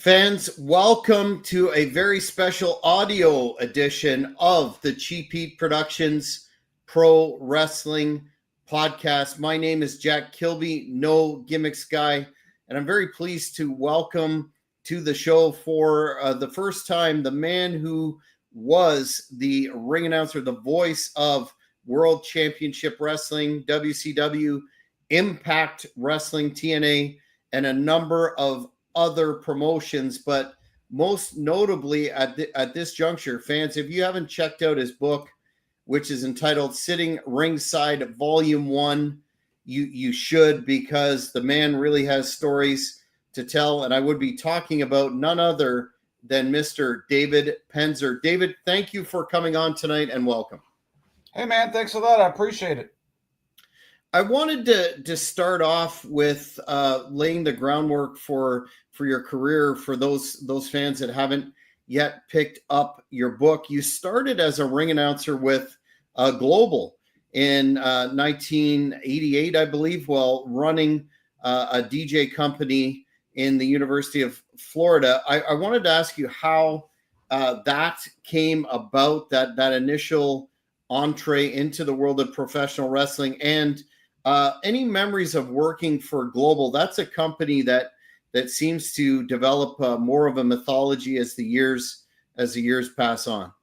Fans, welcome to a very special audio edition of the Cheap Heat Productions Pro Wrestling Podcast. My name is Jack Kilby, no gimmicks guy, and I'm very pleased to welcome to the show for the first time the man who was the ring announcer, the voice of World Championship Wrestling, WCW, Impact Wrestling, TNA, and a number of other promotions, but most notably at this juncture, fans, if you haven't checked out his book, which is entitled Sitting Ringside Volume 1, you should, because the man really has stories to tell, and I would be talking about none other than Mr. David Penzer. David, thank you for coming on tonight, and welcome. Hey, man, thanks a lot. I appreciate it. I wanted to start off with laying the groundwork for your career for those fans that haven't yet picked up your book. You started as a ring announcer with Global in 1988, I believe, while running a DJ company in the University of Florida. I wanted to ask you how that came about, that initial entree into the world of professional wrestling, and any memories of working for Global. That's a company that seems to develop more of a mythology as the years pass on.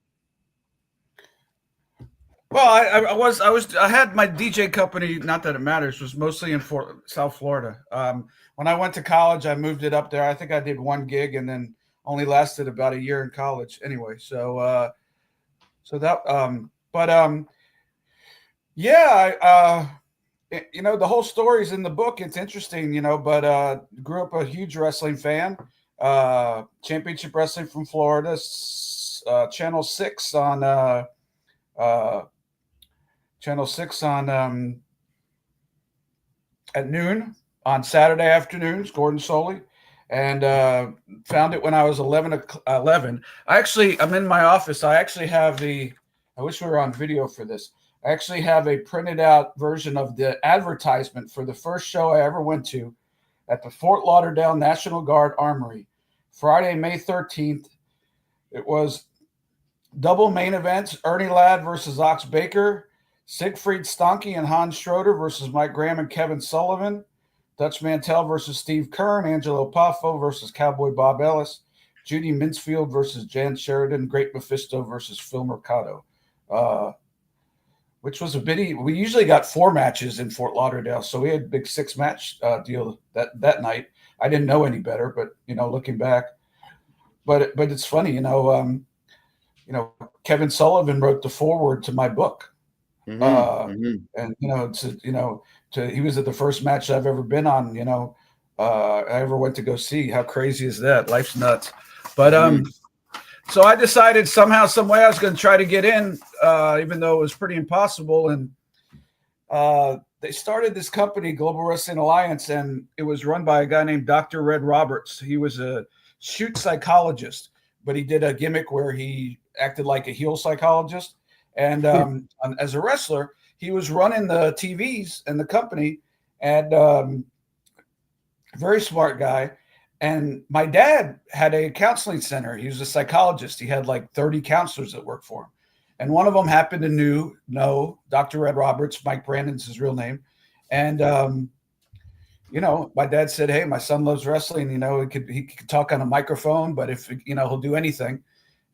Well, I had my DJ company. Not that it matters. Was mostly in South Florida. When I went to college, I moved it up there. I think I did one gig and then only lasted about a year in college. Anyway, the whole story's in the book. It's interesting, but grew up a huge wrestling fan. Championship Wrestling from Florida, Channel 6 on at noon on Saturday afternoons, Gordon Soley, and found it when I was 11. I'm in my office. I wish we were on video for this. I actually have a printed out version of the advertisement for the first show I ever went to at the Fort Lauderdale National Guard Armory, Friday, May 13th. It was double main events: Ernie Ladd versus Ox Baker, Siegfried Stanke and Hans Schroeder versus Mike Graham and Kevin Sullivan, Dutch Mantell versus Steve Kern, Angelo Poffo versus Cowboy Bob Ellis, Judy Mincefield versus Jan Sheridan, Great Mephisto versus Phil Mercado. Which was we usually got 4 matches in Fort Lauderdale, so we had a big 6-match deal that night. I didn't know any better, but looking back, but it's funny, Kevin Sullivan wrote the foreword to my book, and he was at the first match I've ever been on. I ever went to go see. How crazy is that? Life's nuts, but So I decided somehow, some way I was going to try to get in, even though it was pretty impossible. And they started this company, Global Wrestling Alliance, and it was run by a guy named Dr. Red Roberts. He was a shoot psychologist, but he did a gimmick where he acted like a heel psychologist. And as a wrestler, he was running the TVs and the company, and very smart guy. And my dad had a counseling center. He was a psychologist. He had like 30 counselors that worked for him. And one of them happened to know Dr. Red Roberts. Mike Brandon's his real name. And, my dad said, hey, my son loves wrestling. He could talk on a microphone, but if, he'll do anything.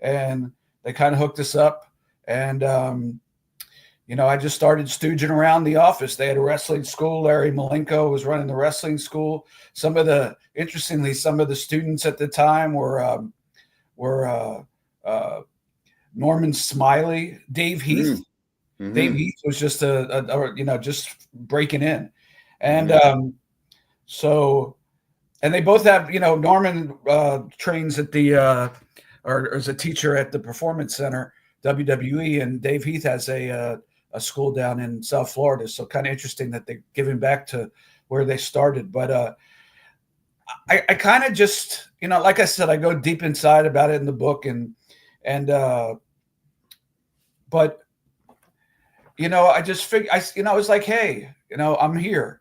And they kind of hooked us up. And, I just started stooging around the office. They had a wrestling school. Larry Malenko was running the wrestling school. Interestingly, some of the students at the time were Norman Smiley, Dave Heath. Mm-hmm. Dave Heath was just just breaking in. And and they both have, Norman trains at the or is a teacher at the Performance Center, WWE, and Dave Heath has a school down in South Florida. So kind of interesting that they're giving back to where they started. But I kind of just, like I said, I go deep inside about it in the book, but I just figured, I was like, hey, I'm here.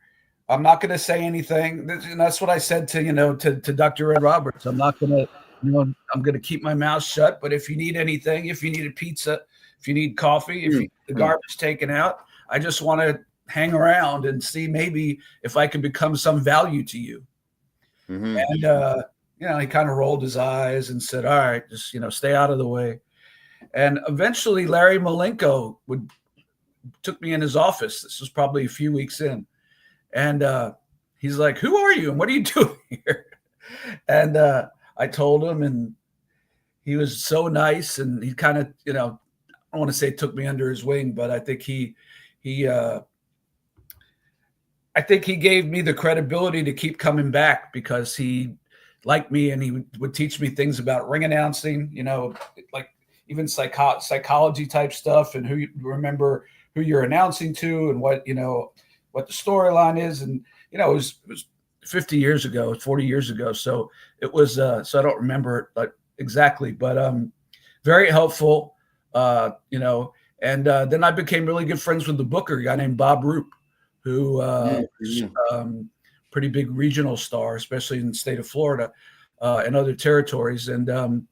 I'm not going to say anything. And that's what I said to Dr. Ed Roberts. I'm not going to, I'm going to keep my mouth shut. But if you need anything, if you need a pizza, if you need coffee, if you need the garbage taken out, I just want to hang around and see maybe if I can become some value to you. And, he kind of rolled his eyes and said, all right, just, stay out of the way. And eventually Larry Malenko took me in his office. This was probably a few weeks in. And he's like, who are you? And what are you doing here? And I told him, and he was so nice. And he kind of, I don't want to say took me under his wing, but I think he gave me the credibility to keep coming back because he liked me, and he would teach me things about ring announcing, like even psychology type stuff, and who you remember who you're announcing to, and what the storyline is. And it was 50 years ago, 40 years ago, so it was so I don't remember it exactly, but very helpful, and then I became really good friends with the booker, a guy named Bob Roop, who was pretty big regional star, especially in the state of Florida and other territories. And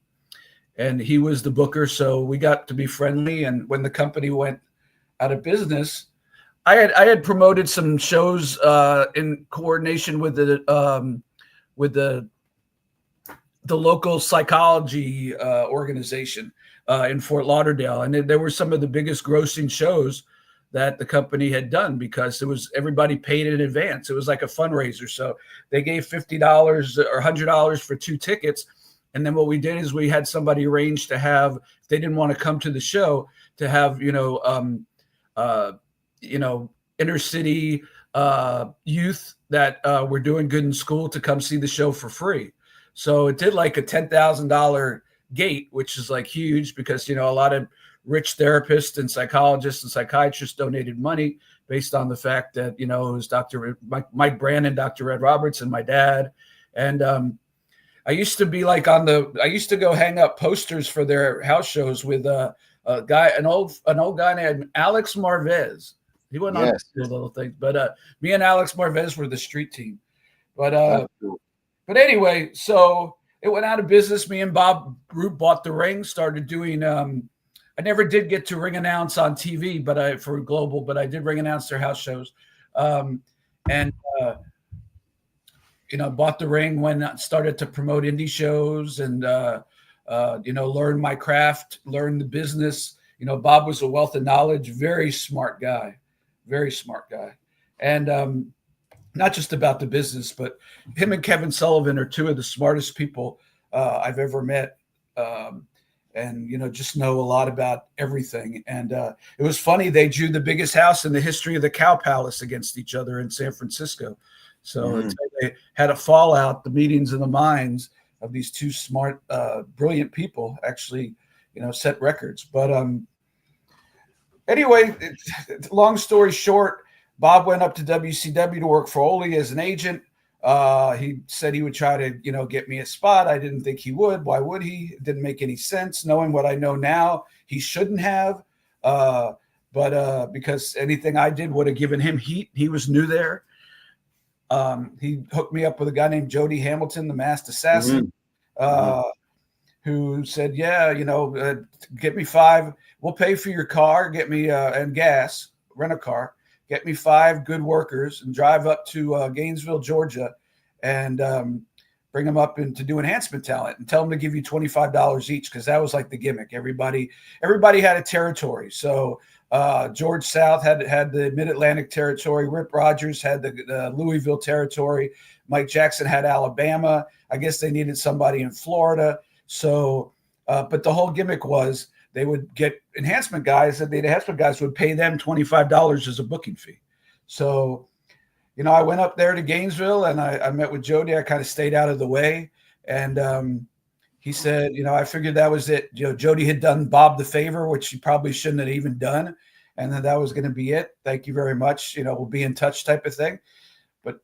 he was the booker, so we got to be friendly. And when the company went out of business, I had promoted some shows in coordination with the local psychology organization in Fort Lauderdale, and there were some of the biggest grossing shows that the company had done because everybody paid in advance. It was like a fundraiser. So they gave $50 or $100 for 2 tickets. And then what we did is we had somebody arrange to have, if they didn't want to come to the show, to have, inner city youth that were doing good in school to come see the show for free. So it did like a $10,000 gate, which is like huge because, a lot of rich therapists and psychologists and psychiatrists donated money based on the fact that, it was Dr. Mike Brandon, Dr. Ed Roberts, and my dad. And I used to be like I used to go hang up posters for their house shows with an old guy named Alex Marvez. He went on to do little things, but me and Alex Marvez were the street team. But anyway, so it went out of business. Me and Bob Roop bought the ring, started doing I never did get to ring announce on TV, but for Global, but I did ring announce their house shows. Bought the ring when I started to promote indie shows and, learn my craft, learn the business. Bob was a wealth of knowledge, very smart guy. And not just about the business, but him and Kevin Sullivan are 2 of the smartest people I've ever met. And, just know a lot about everything. And it was funny. They drew the biggest house in the history of the Cow Palace against each other in San Francisco. So they had a fallout. The meetings of the minds of these 2 smart, brilliant people actually, set records. But anyway, long story short, Bob went up to WCW to work for Ole as an agent. He said he would try to, get me a spot. I didn't think he would. Why would he? It didn't make any sense. Knowing what I know now, he shouldn't have. But because anything I did would have given him heat. He was new there. He hooked me up with a guy named Jody Hamilton, the Masked Assassin, who said, get me 5. We'll pay for your car. Get me and gas, rent a car. Get me 5 good workers and drive up to Gainesville, Georgia, and bring them up to do enhancement talent and tell them to give you $25 each because that was like the gimmick. Everybody had a territory. So George South had the Mid-Atlantic territory. Rip Rogers had the Louisville territory. Mike Jackson had Alabama. I guess they needed somebody in Florida. So, but the whole gimmick was they would get enhancement guys, and the enhancement guys would pay them $25 as a booking fee. So, I went up there to Gainesville and I met with Jody. I kind of stayed out of the way. And he said, I figured that was it. Jody had done Bob the favor, which he probably shouldn't have even done. And then that was going to be it. Thank you very much. We'll be in touch type of thing. But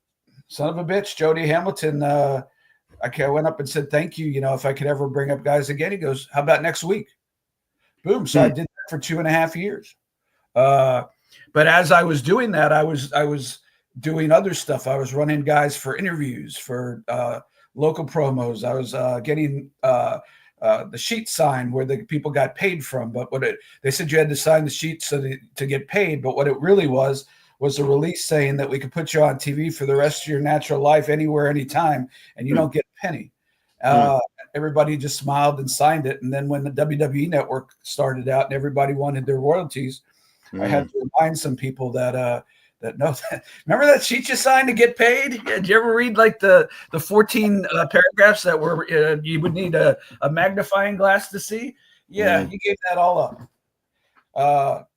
son of a bitch, Jody Hamilton, I went up and said, thank you. If I could ever bring up guys again, he goes, how about next week? Boom. So I did that for 2.5 years. But as I was doing that, I was doing other stuff. I was running guys for interviews, for local promos. I was getting the sheet signed where the people got paid from. But they said you had to sign the sheet to get paid. But what it really was a release saying that we could put you on TV for the rest of your natural life, anywhere, anytime, and you don't get a penny. Everybody just smiled and signed it. And then when the WWE network started out and everybody wanted their royalties, I had to remind some people that remember that sheet you signed to get paid? Yeah, did you ever read like the 14 paragraphs that were you would need a magnifying glass to see? Yeah, you gave that all up.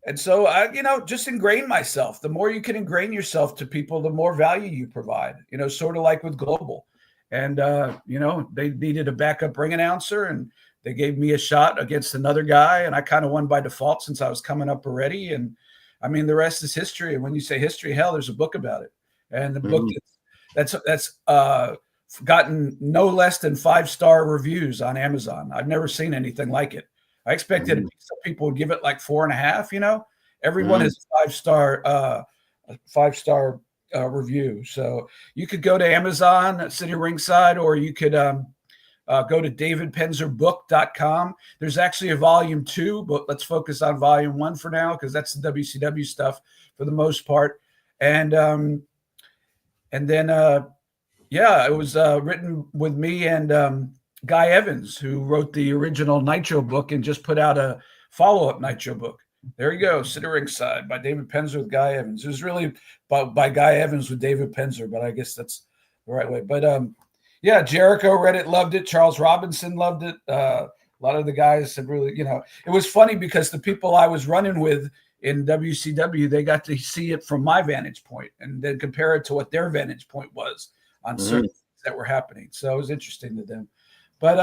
And so I, just ingrain myself. The more you can ingrain yourself to people, the more value you provide, sort of like with Global. And, they needed a backup ring announcer, and they gave me a shot against another guy, and I kind of won by default since I was coming up already. And I mean, the rest is history. And when you say history, hell, there's a book about it. And the book that's gotten no less than 5-star reviews on Amazon. I've never seen anything like it. I expected some people would give it like 4.5. Everyone is a 5-star review. So you could go to Amazon, Sitting Ringside, or you could go to davidpenzerbook.com. There's actually a volume 2, but let's focus on volume 1 for now, because that's the WCW stuff for the most part. And then it was written with me and Guy Evans, who wrote the original Nitro book and just put out a follow-up Nitro book. There you go, Sitting Ringside by David Penzer with Guy Evans. It was really by Guy Evans with David Penzer, but I guess that's the right way. But Jericho read it, loved it. Charles Robinson loved it. A lot of the guys have really, it was funny because the people I was running with in WCW, they got to see it from my vantage point and then compare it to what their vantage point was on certain things that were happening. So it was interesting to them. But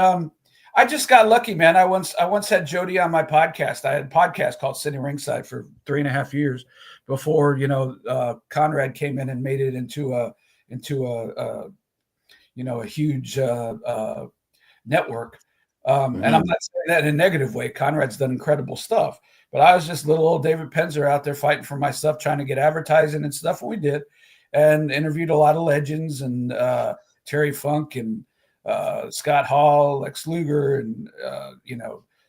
I just got lucky, man. I once had Jody on my podcast. I had a podcast called Sitting Ringside for 3.5 years before, Conrad came in and made it into a huge network. And I'm not saying that in a negative way. Conrad's done incredible stuff, but I was just little old David Penzer out there fighting for my stuff, trying to get advertising and stuff. And we did, and interviewed a lot of legends and Terry Funk and Scott Hall, Lex Luger, and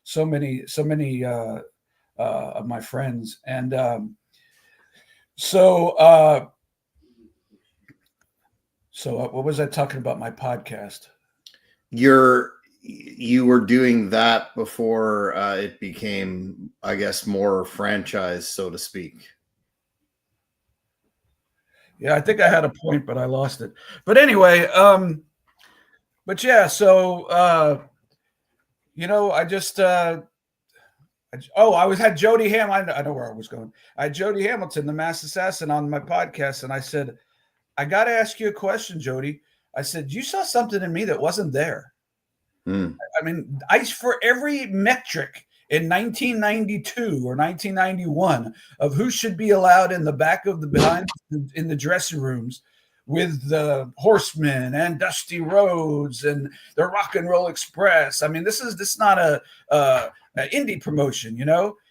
so many of my friends. And so what was I talking about? My podcast. You were doing that before it became, I guess, more franchise, so to speak. Yeah, I think I had a point, but I lost it. But anyway, but yeah, so I just had Jody I know where I was going. I had Jody Hamilton, the Masked Assassin, on my podcast, and I said, I got to ask you a question, Jody. I said, you saw something in me that wasn't there. I mean, for every metric in 1992 or 1991 of who should be allowed in the back of in the dressing rooms with the Horsemen and Dusty Rhodes and the Rock and Roll Express. I mean, this is not a indie promotion,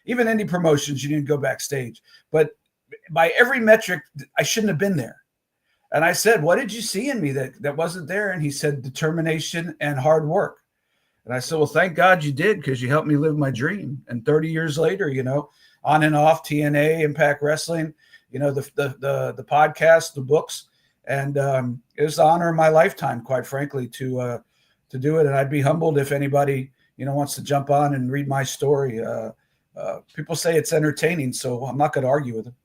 Even indie promotions, you didn't go backstage. But by every metric, I shouldn't have been there. And I said, what did you see in me that wasn't there? And he said, determination and hard work. And I said, well, thank God you did, because you helped me live my dream. And 30 years later, on and off, TNA, Impact Wrestling, the podcast, the books. And it was the honor of my lifetime, quite frankly, to do it. And I'd be humbled if anybody, wants to jump on and read my story. People say it's entertaining, so I'm not going to argue with them.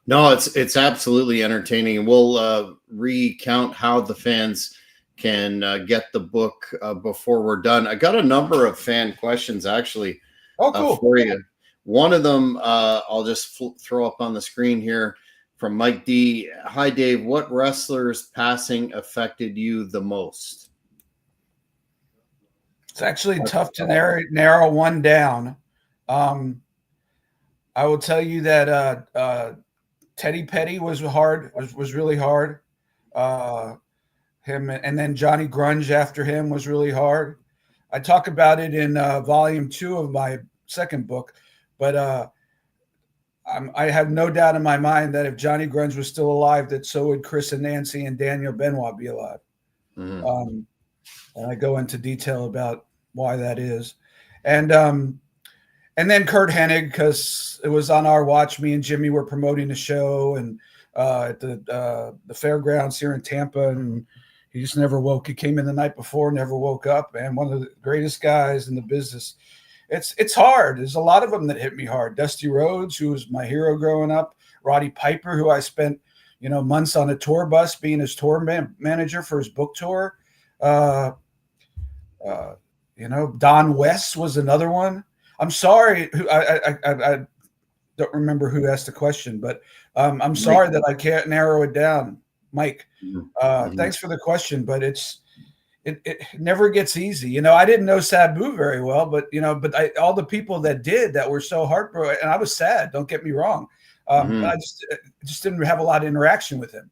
No, it's absolutely entertaining. We'll recount how the fans can get the book before we're done. I got a number of fan questions actually for you. One of them I'll just throw up on the screen here from Mike D. Hi, Dave. What wrestler's passing affected you the most? It's actually tough to narrow one down. I will tell you that Teddy Petty was really hard. Him and then Johnny Grunge after him was really hard. I talk about it in volume 2 of my second book, but I have no doubt in my mind that if Johnny Grunge was still alive, that so would Chris and Nancy and Daniel Benoit be alive. And I go into detail about why that is. And then Kurt Hennig, because it was on our watch. Me and Jimmy were promoting the show and at the fairgrounds here in Tampa, and he just never woke. He came in the night before, never woke up, man. One of the greatest guys in the business. It's hard. There's a lot of them that hit me hard. Dusty Rhodes, who was my hero growing up. Roddy Piper, who I spent, months on a tour bus being his tour manager for his book tour. Don West was another one. I'm sorry. I don't remember who asked the question, but I'm sorry that I can't narrow it down. Mike, thanks for the question, but it never gets easy. I didn't know Sabu very well, but all the people that did that were so heartbroken, and I was sad. Don't get me wrong. I just didn't have a lot of interaction with him.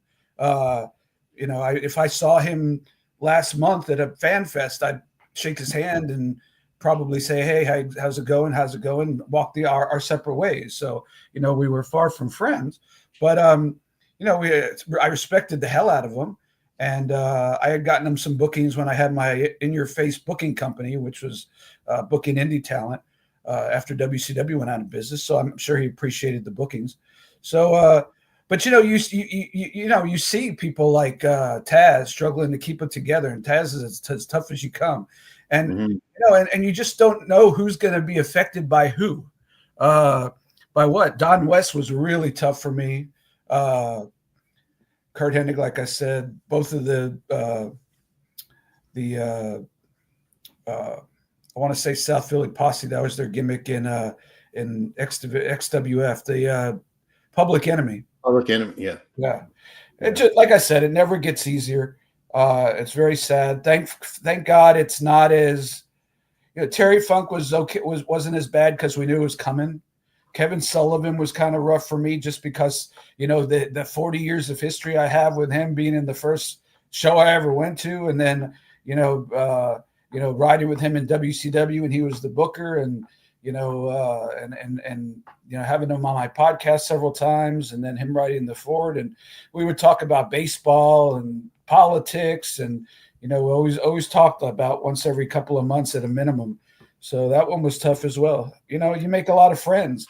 If I saw him last month at a fan fest, I'd shake his hand and probably say, "Hey, how's it going? How's it going?" Walk our separate ways. So we were far from friends, but I respected the hell out of him. And I had gotten him some bookings when I had my In Your Face booking company, which was booking indie talent after WCW went out of business. So I'm sure he appreciated the bookings. So, but you see people like Taz struggling to keep it together, and Taz is as tough as you come, and and you just don't know who's going to be affected by who, by what. Don West was really tough for me. Kurt Hennig, like I said, both of I want to say South Philly Posse. That was their gimmick in XWF, the Public Enemy. Public Enemy, yeah. It just, like I said, it never gets easier. It's very sad. Thank God it's not as Terry Funk wasn't as bad because we knew it was coming. Kevin Sullivan was kind of rough for me just because, the 40 years of history I have with him being in the first show I ever went to. And then, riding with him in WCW and he was the booker and, having him on my podcast several times and then him riding the Ford. And we would talk about baseball and politics and, we always talked about once every couple of months at a minimum. So that one was tough as well. You make a lot of friends.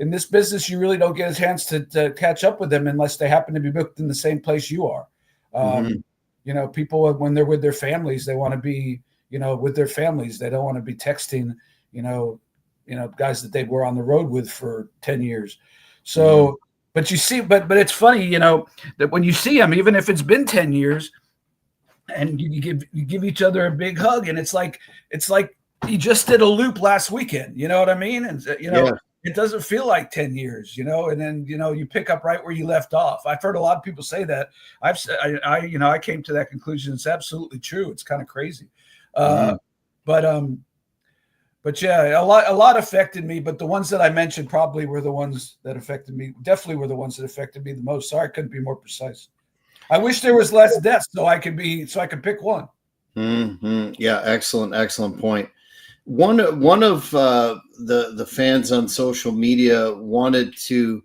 In this business, you really don't get a chance to catch up with them unless they happen to be booked in the same place you are. People, when they're with their families, they want to be, with their families. They don't want to be texting, guys that they were on the road with for 10 years. So, but you see, but it's funny, that when you see them, even if it's been 10 years and you give each other a big hug and it's like you just did a loop last weekend, you know what I mean? And it doesn't feel like 10 years, and then, you pick up right where you left off. I've heard a lot of people say that. I came to that conclusion. It's absolutely true. It's kind of crazy. But yeah, a lot affected me, but the ones that I mentioned probably were the ones that affected me. Definitely were the ones that affected me the most. Sorry, I couldn't be more precise. I wish there was less deaths so I could pick one. Yeah. Excellent point. One of the fans on social media wanted to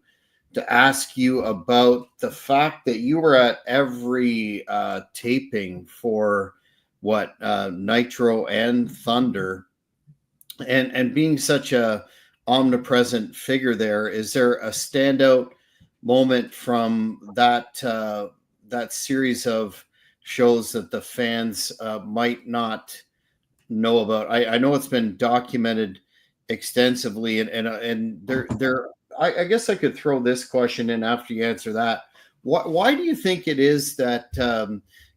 ask you about the fact that you were at every taping for Nitro and Thunder, and being such a omnipresent figure there. Is there a standout moment from that series of shows that the fans might not know about? I know it's been documented extensively, and there. I guess I could throw this question in after you answer that. Why do you think it is that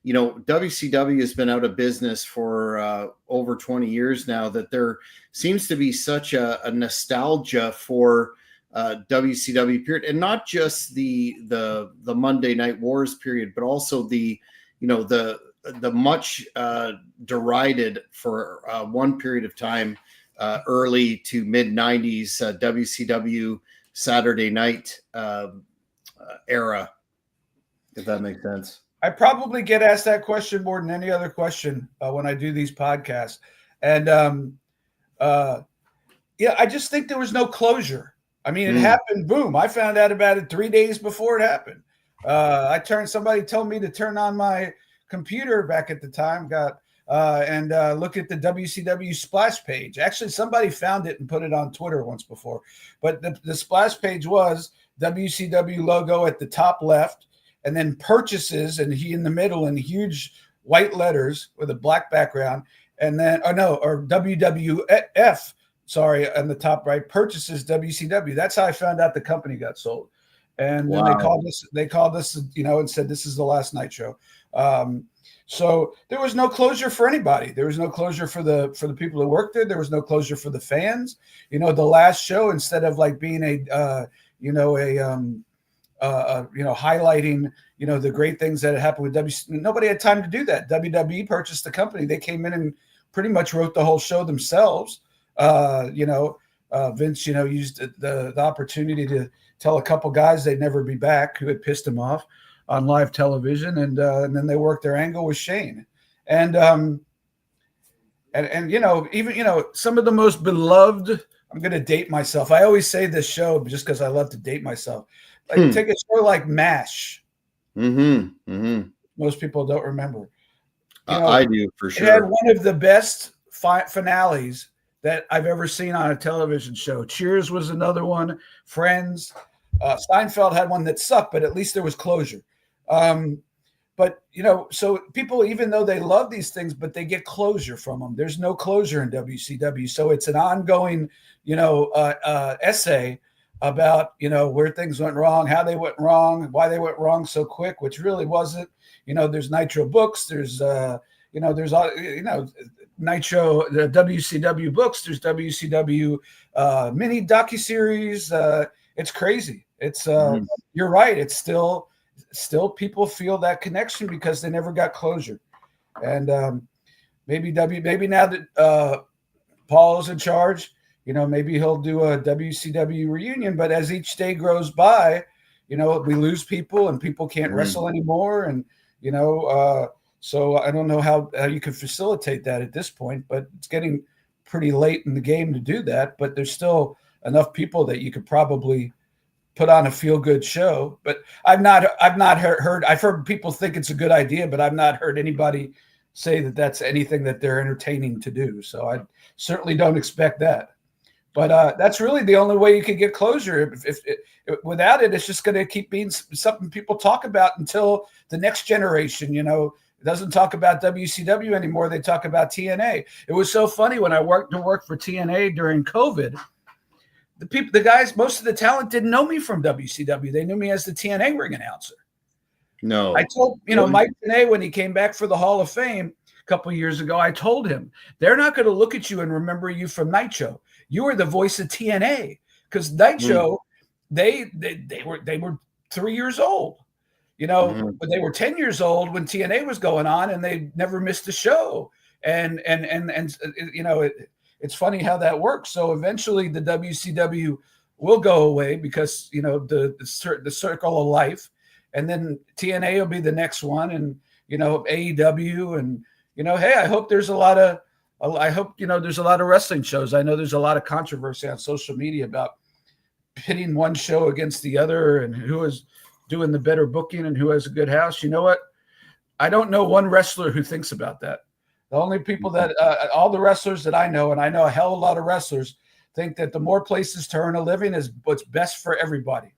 WCW has been out of business for over 20 years now, that there seems to be such a nostalgia for WCW period, and not just the Monday Night Wars period, but also the much derided for one period of time, early to mid 90s WCW Saturday night era, if that makes sense. I probably get asked that question more than any other question when I do these podcasts. And I just think there was no closure. I mean, it happened. Boom! I found out about it 3 days before it happened. Somebody told me to turn on my computer back at the time. And look at the WCW splash page. Actually, somebody found it and put it on Twitter once before. But the splash page was WCW logo at the top left, and then purchases, and he in the middle in huge white letters with a black background, and then or WWF. Sorry, on the top right, purchases WCW. That's how I found out the company got sold. And then they called us, and said, this is the last Nitro. So there was no closure for anybody. There was no closure for the people who worked there. There was no closure for the fans. The last show, instead of like being highlighting, the great things that had happened with WCW, nobody had time to do that. WWE purchased the company. They came in and pretty much wrote the whole show themselves. Vince, used the opportunity to tell a couple guys they'd never be back who had pissed him off on live television, and then they worked their angle with Shane, and even some of the most beloved. I'm going to date myself. I always say this show just because I love to date myself. Like take a show like MASH. Most people don't remember. I do for sure. It had one of the best finales that I've ever seen on a television show. Cheers was another one. Friends. Seinfeld had one that sucked, but at least there was closure. But so people, even though they love these things, but they get closure from them. There's no closure in WCW. So it's an ongoing, essay about, where things went wrong, how they went wrong, why they went wrong so quick, which really wasn't. There's Nitro books. There's, there's all, Nitro, the WCW books. There's WCW mini docuseries. It's crazy. It's you're right. It's still people feel that connection because they never got closure. And maybe now that Paul is in charge, maybe he'll do a WCW reunion. But as each day goes by, we lose people and people can't wrestle anymore. And so I don't know how you can facilitate that at this point, but it's getting pretty late in the game to do that. But there's still enough people that you could probably put on a feel-good show. But I've heard people think it's a good idea, but I've not heard anybody say that that's anything that they're entertaining to do. So I certainly don't expect that. But that's really the only way you can get closure. If without it, it's just going to keep being something people talk about until the next generation, doesn't talk about WCW anymore. They talk about TNA. It was so funny when I worked for TNA during COVID. The guys, most of the talent didn't know me from WCW. They knew me as the TNA ring announcer. No. I told, Mike Tenay, when he came back for the Hall of Fame a couple of years ago, I told him, they're not going to look at you and remember you from Nitro. You were the voice of TNA, because Nitro, they were 3 years old, but they were 10 years old when TNA was going on, and they never missed a show. And it's funny how that works. So eventually the WCW will go away because, the circle of life, and then TNA will be the next one, and, AEW, and, hey, I hope there's a lot of wrestling shows. I know there's a lot of controversy on social media about pitting one show against the other and who is doing the better booking and who has a good house. You know what? I don't know one wrestler who thinks about that. The only people that all the wrestlers that I know, and I know a hell of a lot of wrestlers, think that the more places to earn a living is what's best for everybody.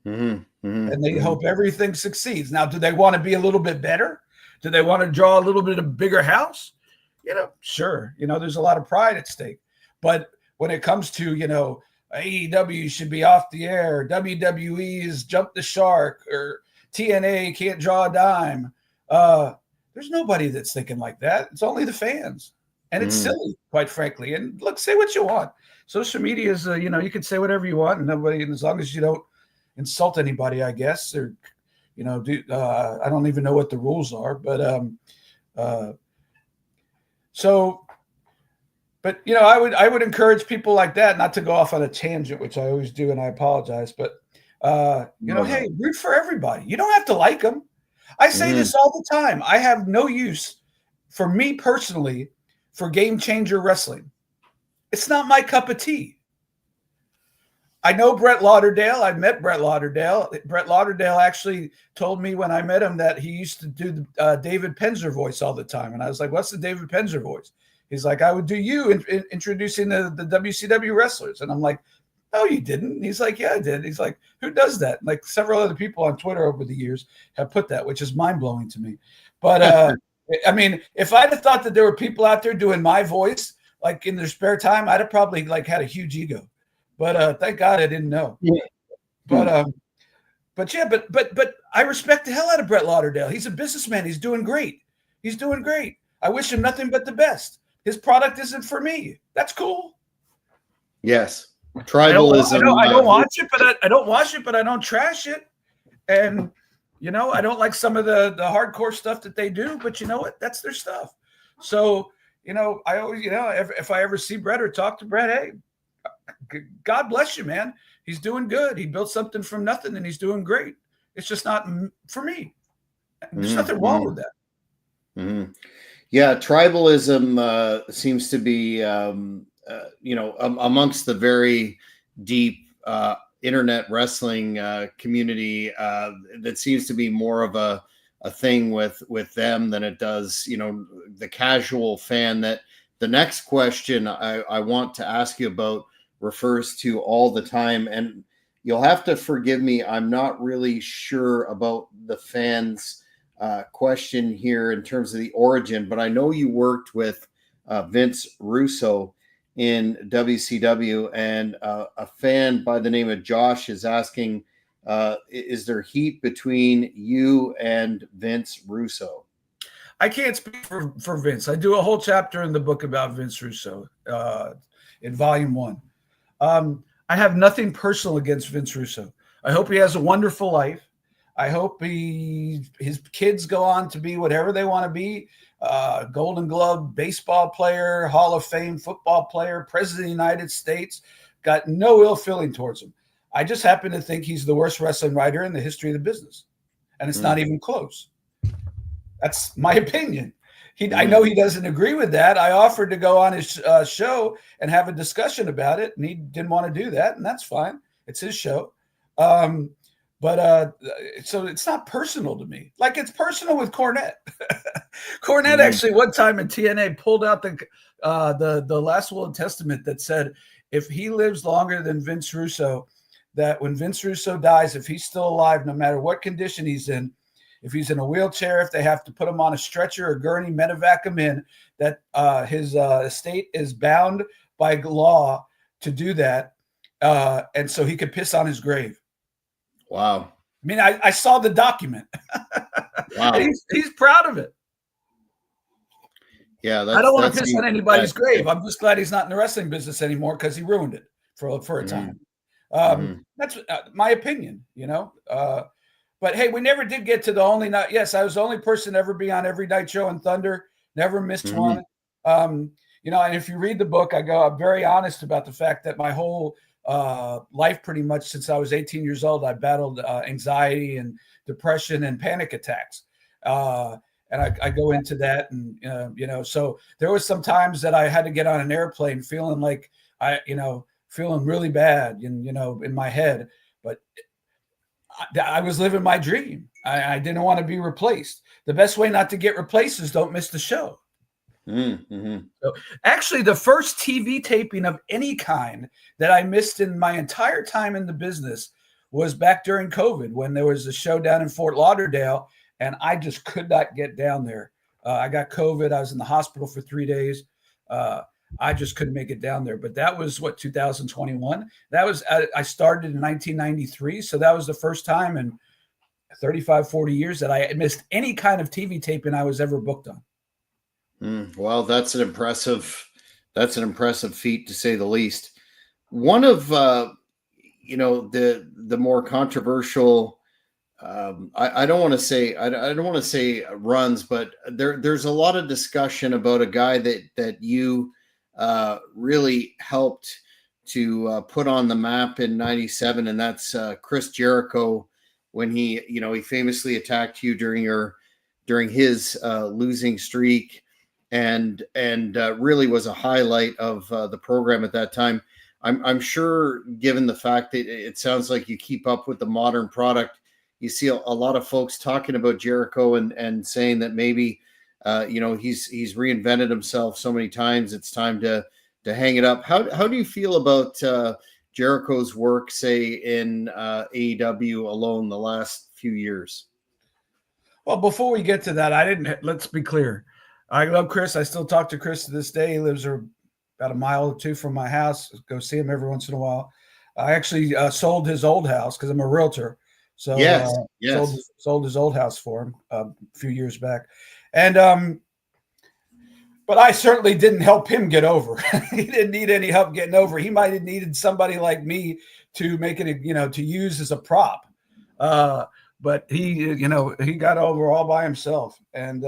And they hope everything succeeds. Now, do they want to be a little bit better? Do they want to draw a little bit of bigger house? Sure. There's a lot of pride at stake. But when it comes to, AEW should be off the air, WWE's jumped the shark, or TNA can't draw a dime, there's nobody that's thinking like that. It's only the fans. And it's silly, quite frankly. And look, say what you want. Social media is, you can say whatever you want, and nobody, as long as you don't insult anybody, I guess, or, I don't even know what the rules are, but, I would encourage people like that not to go off on a tangent, which I always do, and I apologize, but, hey, root for everybody. You don't have to like them. I say this all the time. I have no use, for me personally, for Game Changer Wrestling. It's not my cup of tea. I know Brett Lauderdale. I met Brett Lauderdale. Brett Lauderdale actually told me when I met him that he used to do the David Penzer voice all the time. And I was like, what's the David Penzer voice? He's like, I would do you introducing the WCW wrestlers. And I'm like, no, you didn't. And he's like, yeah, I did. He's like, who does that? Like several other people on Twitter over the years have put that, which is mind blowing to me. But I mean, if I'd have thought that there were people out there doing my voice, like in their spare time, I'd have probably like had a huge ego. But thank God I didn't know. Yeah. But I respect the hell out of Brett Lauderdale. He's a businessman. He's doing great. I wish him nothing but the best. His product isn't for me. That's cool. Yes. Tribalism. I don't watch it, but I don't watch it, but I don't trash it. And I don't like some of the hardcore stuff that they do, but you know what? That's their stuff. So, I always, if I ever see Brett or talk to Brett, hey, God bless you, man. He's doing good. He built something from nothing and he's doing great. It's just not for me. There's nothing wrong with that. Mm-hmm. Yeah. Tribalism seems to be, amongst the very deep internet wrestling community that seems to be more of a thing with them than it does, the casual fan. That the next question I want to ask you about refers to all the time, and you'll have to forgive me, I'm not really sure about the fans question here in terms of the origin, but I know you worked with Vince Russo in WCW, and a fan by the name of Josh is asking, is there heat between you and Vince Russo? I can't speak for Vince. I do a whole chapter in the book about Vince Russo in volume 1. I have nothing personal against Vince Russo. I hope he has a wonderful life. I hope his kids go on to be whatever they want to be. Golden Glove baseball player, Hall of Fame football player, President of the United States. Got no ill feeling towards him. I just happen to think he's the worst wrestling writer in the history of the business. And it's not even close. That's my opinion. I know he doesn't agree with that. I offered to go on his show and have a discussion about it, and he didn't want to do that, and that's fine. It's his show. So it's not personal to me. Like it's personal with Cornette. Cornette actually one time in TNA pulled out the last will and testament that said if he lives longer than Vince Russo, that when Vince Russo dies, if he's still alive, no matter what condition he's in, if he's in a wheelchair, if they have to put him on a stretcher or gurney, medevac him in, that his estate is bound by law to do that. And so he could piss on his grave. Wow. I mean, I saw the document. Wow. He's proud of it. Yeah. I don't want to piss on anybody's grave. I'm just glad he's not in the wrestling business anymore because he ruined it for a time. That's my opinion, But hey, we never did get to the only night. Yes, I was the only person to ever be on every night show in Thunder. Never missed one. And if you read the book, I'm very honest about the fact that my whole life, pretty much since I was 18 years old, I battled anxiety and depression and panic attacks. And I go into that, and so there was some times that I had to get on an airplane feeling like feeling really bad, in my head, but I was living my dream. I didn't want to be replaced. The best way not to get replaced is don't miss the show. So actually, the first TV taping of any kind that I missed in my entire time in the business was back during COVID when there was a show down in Fort Lauderdale, and I just could not get down there. I got COVID. I was in the hospital for 3 days. I just couldn't make it down there. But that was 2021. That was, I started in 1993. So that was the first time in 35, 40 years that I missed any kind of TV taping I was ever booked on. Well, that's an impressive feat, to say the least. One of, the more controversial, I don't want to say runs, but there's a lot of discussion about a guy that you really helped to put on the map in '97, and that's Chris Jericho, when he famously attacked you during his losing streak. and really was a highlight of the program at that time. I'm sure, given the fact that it sounds like you keep up with the modern product, you see a lot of folks talking about Jericho and saying that maybe he's reinvented himself so many times, it's time to hang it up. How do you feel about Jericho's work, say, in AEW alone the last few years? Well, before we get to that, let's be clear. I love Chris. I still talk to Chris to this day. He lives about a mile or two from my house. Go see him every once in a while. I actually sold his old house because I'm a realtor. So yes. Sold his old house for him a few years back. And but I certainly didn't help him get over. He didn't need any help getting over. He might have needed somebody like me to make it, to use as a prop. But he got over all by himself. And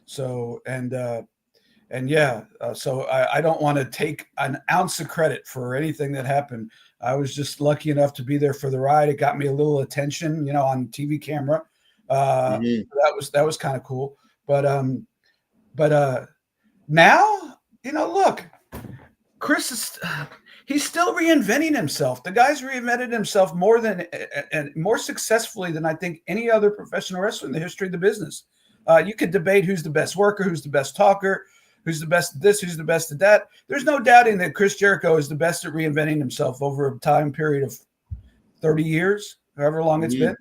so I don't want to take an ounce of credit for anything that happened. I was just lucky enough to be there for the ride. It got me a little attention, on TV camera. That was kind of cool. But now, look, Chris is he's still reinventing himself. The guy's reinvented himself more successfully than I think any other professional wrestler in the history of the business. You could debate who's the best worker, who's the best talker, who's the best at this, who's the best at that. There's no doubting that Chris Jericho is the best at reinventing himself over a time period of 30 years, however long it's been.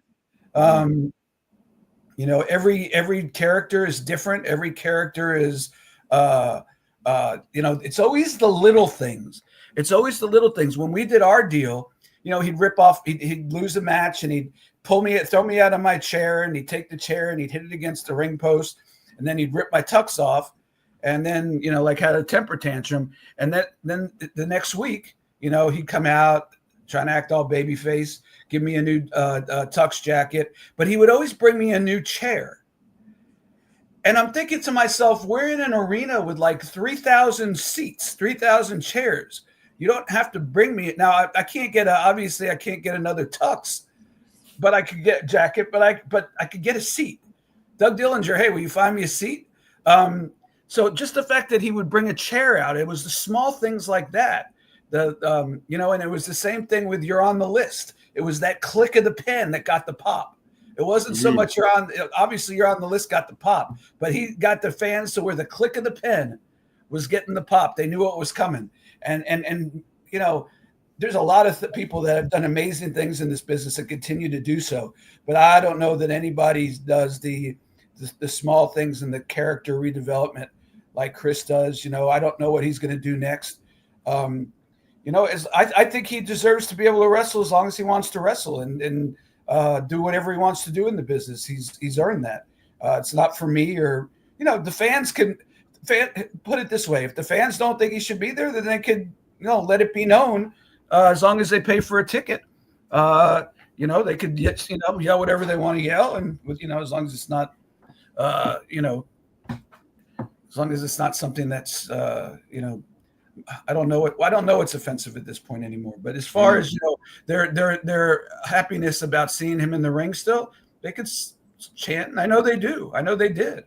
Every character is different. Every character is, it's always the little things. It's always the little things. When we did our deal, he'd rip off, he'd lose a match and he'd throw me out of my chair, and he'd take the chair and he'd hit it against the ring post, and then he'd rip my tux off, and then, had a temper tantrum. And then the next week, he'd come out trying to act all babyface, give me a new tux jacket, but he would always bring me a new chair. And I'm thinking to myself, we're in an arena with like 3,000 seats, 3,000 chairs. You don't have to bring me. Now, I can't get obviously I can't get another tux, but I could get a jacket, but I could get a seat. Doug Dillinger, hey, will you find me a seat? So just the fact that he would bring a chair out, it was the small things like that. And it was the same thing with You're on the List. It was that click of the pen that got the pop. It wasn't so much obviously You're on the List got the pop, but he got the fans to where the click of the pen was getting the pop. They knew what was coming. And there's a lot of people that have done amazing things in this business and continue to do so. But I don't know that anybody does the small things and the character redevelopment like Chris does. I don't know what he's going to do next. I think he deserves to be able to wrestle as long as he wants to wrestle and do whatever he wants to do in the business. He's earned that. It's not for me or, the fans can put it this way. If the fans don't think he should be there, then they could, let it be known as long as they pay for a ticket. They could yell whatever they want to yell. And, as long as it's not, as long as it's not something that's, I don't know what's offensive at this point anymore. But as far as their happiness about seeing him in the ring still, they could chant, and I know they do. I know they did.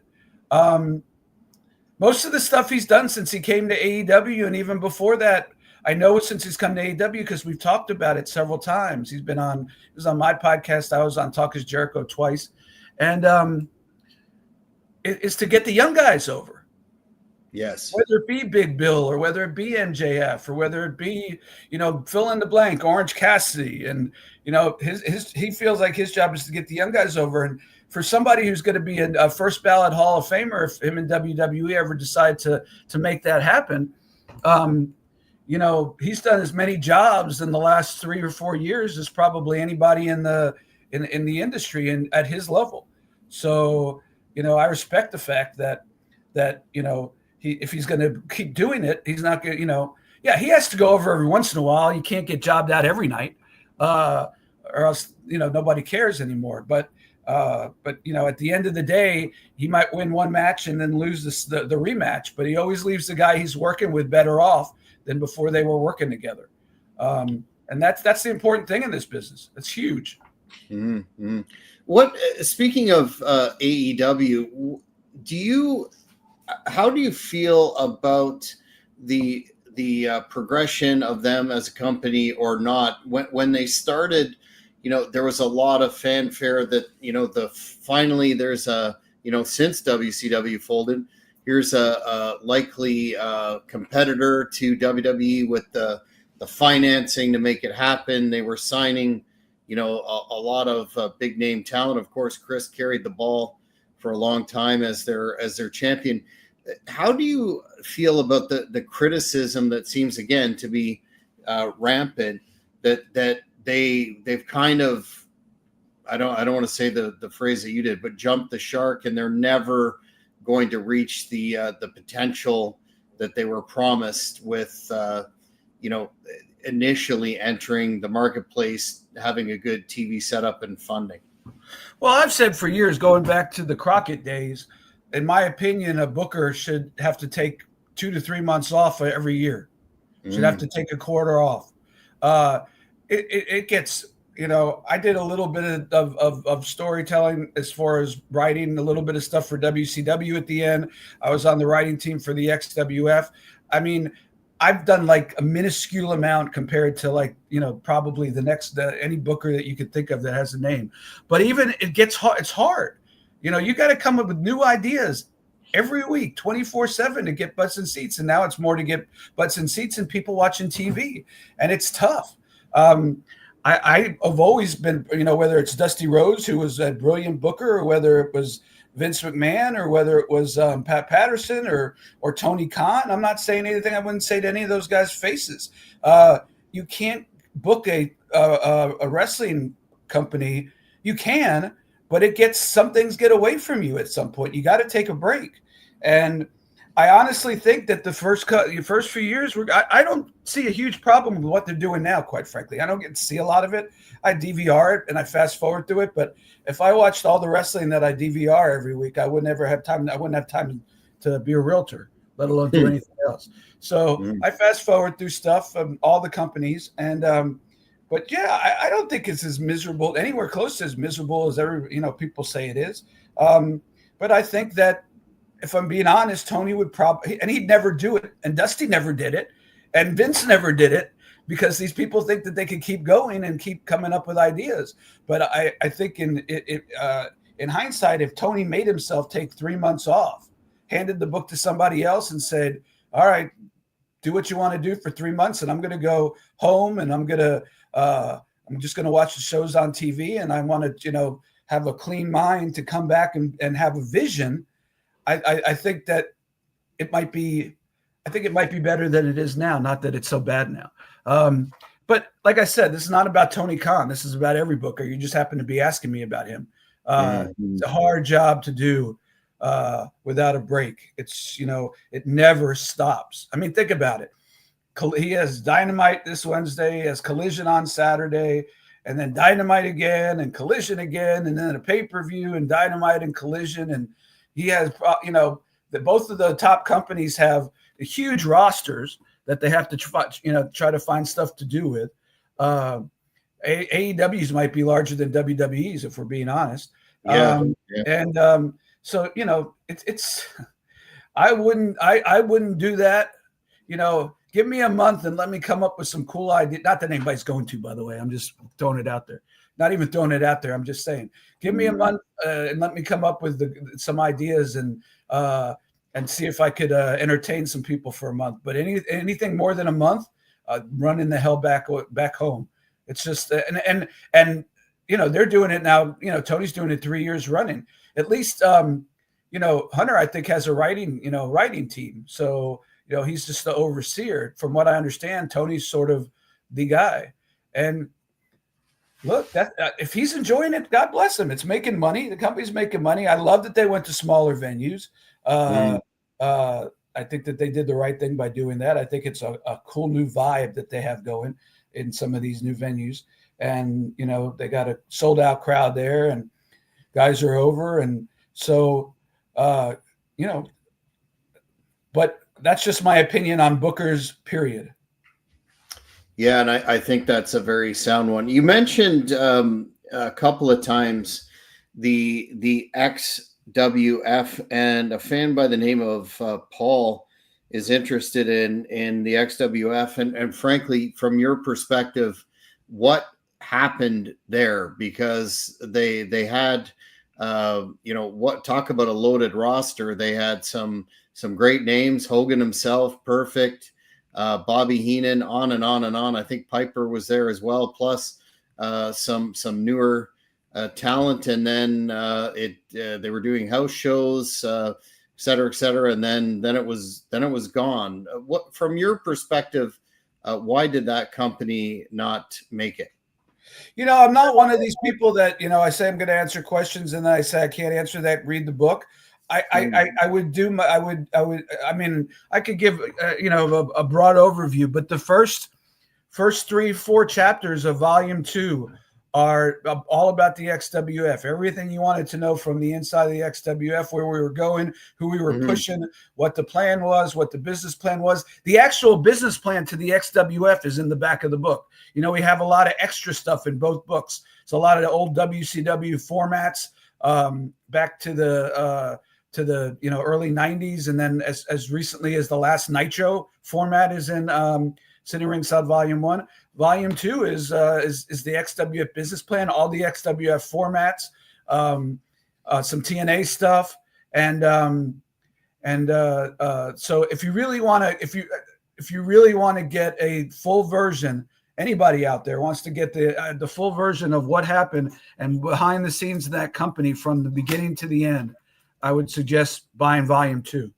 Most of the stuff he's done since he came to AEW, and even before that, I know since he's come to AEW because we've talked about it several times. He was on my podcast. I was on Talk is Jericho twice, and it's to get the young guys over. Yes. Whether it be Big Bill or whether it be MJF or whether it be, fill in the blank, Orange Cassidy. And, he feels like his job is to get the young guys over. And for somebody who's going to be a first ballot Hall of Famer, if him and WWE ever decide to make that happen, he's done as many jobs in the last 3 or 4 years as probably anybody in the industry and at his level. So, I respect the fact that if he's going to keep doing it, he's not going to, he has to go over every once in a while. You can't get jobbed out every night or else, nobody cares anymore. But at the end of the day, he might win one match and then lose the rematch, but he always leaves the guy he's working with better off than before they were working together. And that's the important thing in this business. It's huge. Mm-hmm. Speaking of AEW, do you how do you feel about the progression of them as a company or not? When they started, there was a lot of fanfare that finally there's a since WCW folded, here's a likely competitor to WWE with the financing to make it happen. They were signing a lot of big name talent. Of course, Chris carried the ball for a long time as their champion. How do you feel about the criticism that seems again to be rampant, that they've kind of, I don't want to say the phrase that you did, but jumped the shark, and they're never going to reach the potential that they were promised with initially entering the marketplace, having a good TV setup and funding? Well, I've said for years, going back to the Crockett days, in my opinion, a booker should have to take 2 to 3 months off every year. Should have to take a quarter off. It gets, I did a little bit of storytelling as far as writing a little bit of stuff for WCW at the end. I was on the writing team for the XWF. I mean, I've done like a minuscule amount compared to probably the next any booker that you could think of that has a name. But even it gets hard. It's hard. You got to come up with new ideas every week, 24/7 to get butts and seats. And now it's more to get butts and seats and people watching TV. And it's tough. I've always been, whether it's Dusty Rhodes, who was a brilliant booker, or whether it was Vince McMahon, or whether it was Pat Patterson or Tony Khan. I'm not saying anything I wouldn't say to any of those guys' faces. You can't book a wrestling company. You can, but some things get away from you at some point. You got to take a break. And I honestly think that the first few years, I don't see a huge problem with what they're doing now, quite frankly. I don't get to see a lot of it. I DVR it and I fast forward through it. But if I watched all the wrestling that I DVR every week, I would never have time. I wouldn't have time to be a realtor, let alone do anything else. So I fast forward through stuff from all the companies. And but yeah, I don't think it's as miserable, anywhere close to as miserable as people say it is. But I think that, if I'm being honest, Tony would probably, and he'd never do it, and Dusty never did it, and Vince never did it, because these people think that they can keep going and keep coming up with ideas. But I think in hindsight, if Tony made himself take 3 months off, handed the book to somebody else and said, all right, do what you want to do for 3 months, and I'm going to go home, and I'm just going to watch the shows on TV, and I want to, have a clean mind to come back and have a vision. I think that it might be better than it is now. Not that it's so bad now. But like I said, this is not about Tony Khan. This is about every booker. You just happen to be asking me about him. It's a hard job to do without a break. It's, it never stops. I mean, think about it. He has Dynamite this Wednesday, he has Collision on Saturday, and then Dynamite again, and Collision again, and then a pay-per-view and Dynamite and Collision. And he has, both of the top companies have huge rosters that they have to try to find stuff to do with. AEW's might be larger than WWE's, if we're being honest. And so it's I wouldn't do that. Give me a month and let me come up with some cool idea. Not that anybody's going to, by the way. I'm just throwing it out there. Not even throwing it out there. I'm just saying, give me a month and let me come up with some ideas and see if I could entertain some people for a month. But anything more than a month, running the hell back home. It's just and they're doing it now. Tony's doing it 3 years running. At least Hunter, I think, has a writing team. So he's just the overseer. From what I understand, Tony's sort of the guy. And look, that if he's enjoying it, God bless him. It's making money. The company's making money. I love that they went to smaller venues. I think that they did the right thing by doing that. I think it's a cool new vibe that they have going in some of these new venues. And, they got a sold out crowd there and guys are over. And so, but that's just my opinion on bookers, period. Yeah, and I think that's a very sound one. You mentioned a couple of times the XWF, and a fan by the name of Paul is interested in the XWF, and frankly, from your perspective, what happened there? Because they had what, talk about a loaded roster. They had some great names: Hogan himself, Perfect, Bobby Heenan, on and on and on. I think Piper was there as well, plus some newer talent. And then they were doing house shows, et cetera, and then it was gone. What, from your perspective, why did that company not make it? I'm not one of these people that, I say I'm going to answer questions and then I say I can't answer that, read the book. I could give a broad overview, but the first 3-4 chapters of volume 2 are all about the XWF. Everything you wanted to know from the inside of the XWF, where we were going, who we were pushing, what the plan was, what the business plan was. The actual business plan to the XWF is in the back of the book. We have a lot of extra stuff in both books. So a lot of the old WCW formats back to the early 90s, and then as recently as the last Nitro format is in Sitting Ringside Volume 1. Volume 2 is the XWF business plan, all the XWF formats, some TNA stuff, and so if you really want to get a full version, anybody out there wants to get the full version of what happened and behind the scenes of that company from the beginning to the end, I would suggest buying Volume 2.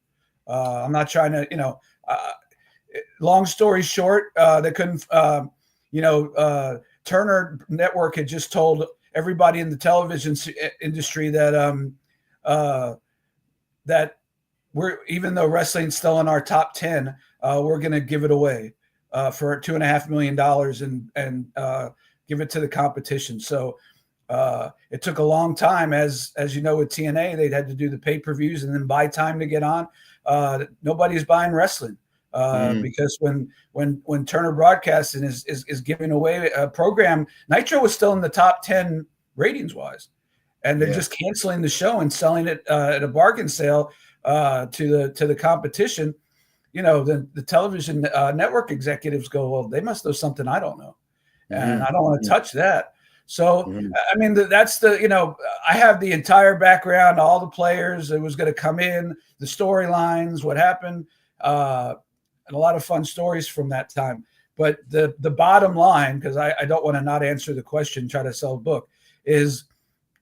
I'm not trying to, long story short, they couldn't, Turner Network had just told everybody in the television industry that that even though wrestling's still in our top 10, we're going to give it away for $2.5 million and give it to the competition. So it took a long time, as with TNA, they'd had to do the pay-per-views and then buy time to get on. Nobody's buying wrestling. Because when Turner Broadcasting is giving away a program, Nitro was still in the top 10 ratings wise, and they're just canceling the show and selling it at a bargain sale to the competition. The television network executives go, well, they must know something I don't know, and I don't want to touch that. So I mean, that's I have the entire background, all the players that was going to come in, the storylines, what happened. And a lot of fun stories from that time. But the bottom line, because I don't want to not answer the question, try to sell a book, is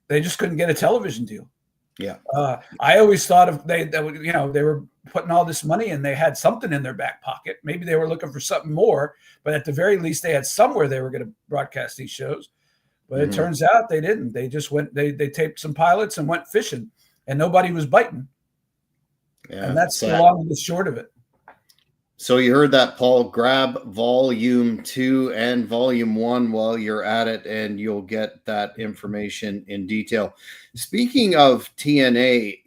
they just couldn't get a television deal. Yeah. I always thought they were putting all this money and they had something in their back pocket. Maybe they were looking for something more, but at the very least they had somewhere they were going to broadcast these shows. But it turns out they didn't. They just went, they taped some pilots and went fishing, and nobody was biting. Yeah, and that's the long and the short of it. So you heard that, Paul. Grab Volume 2 and Volume 1 while you're at it, and you'll get that information in detail. Speaking of TNA,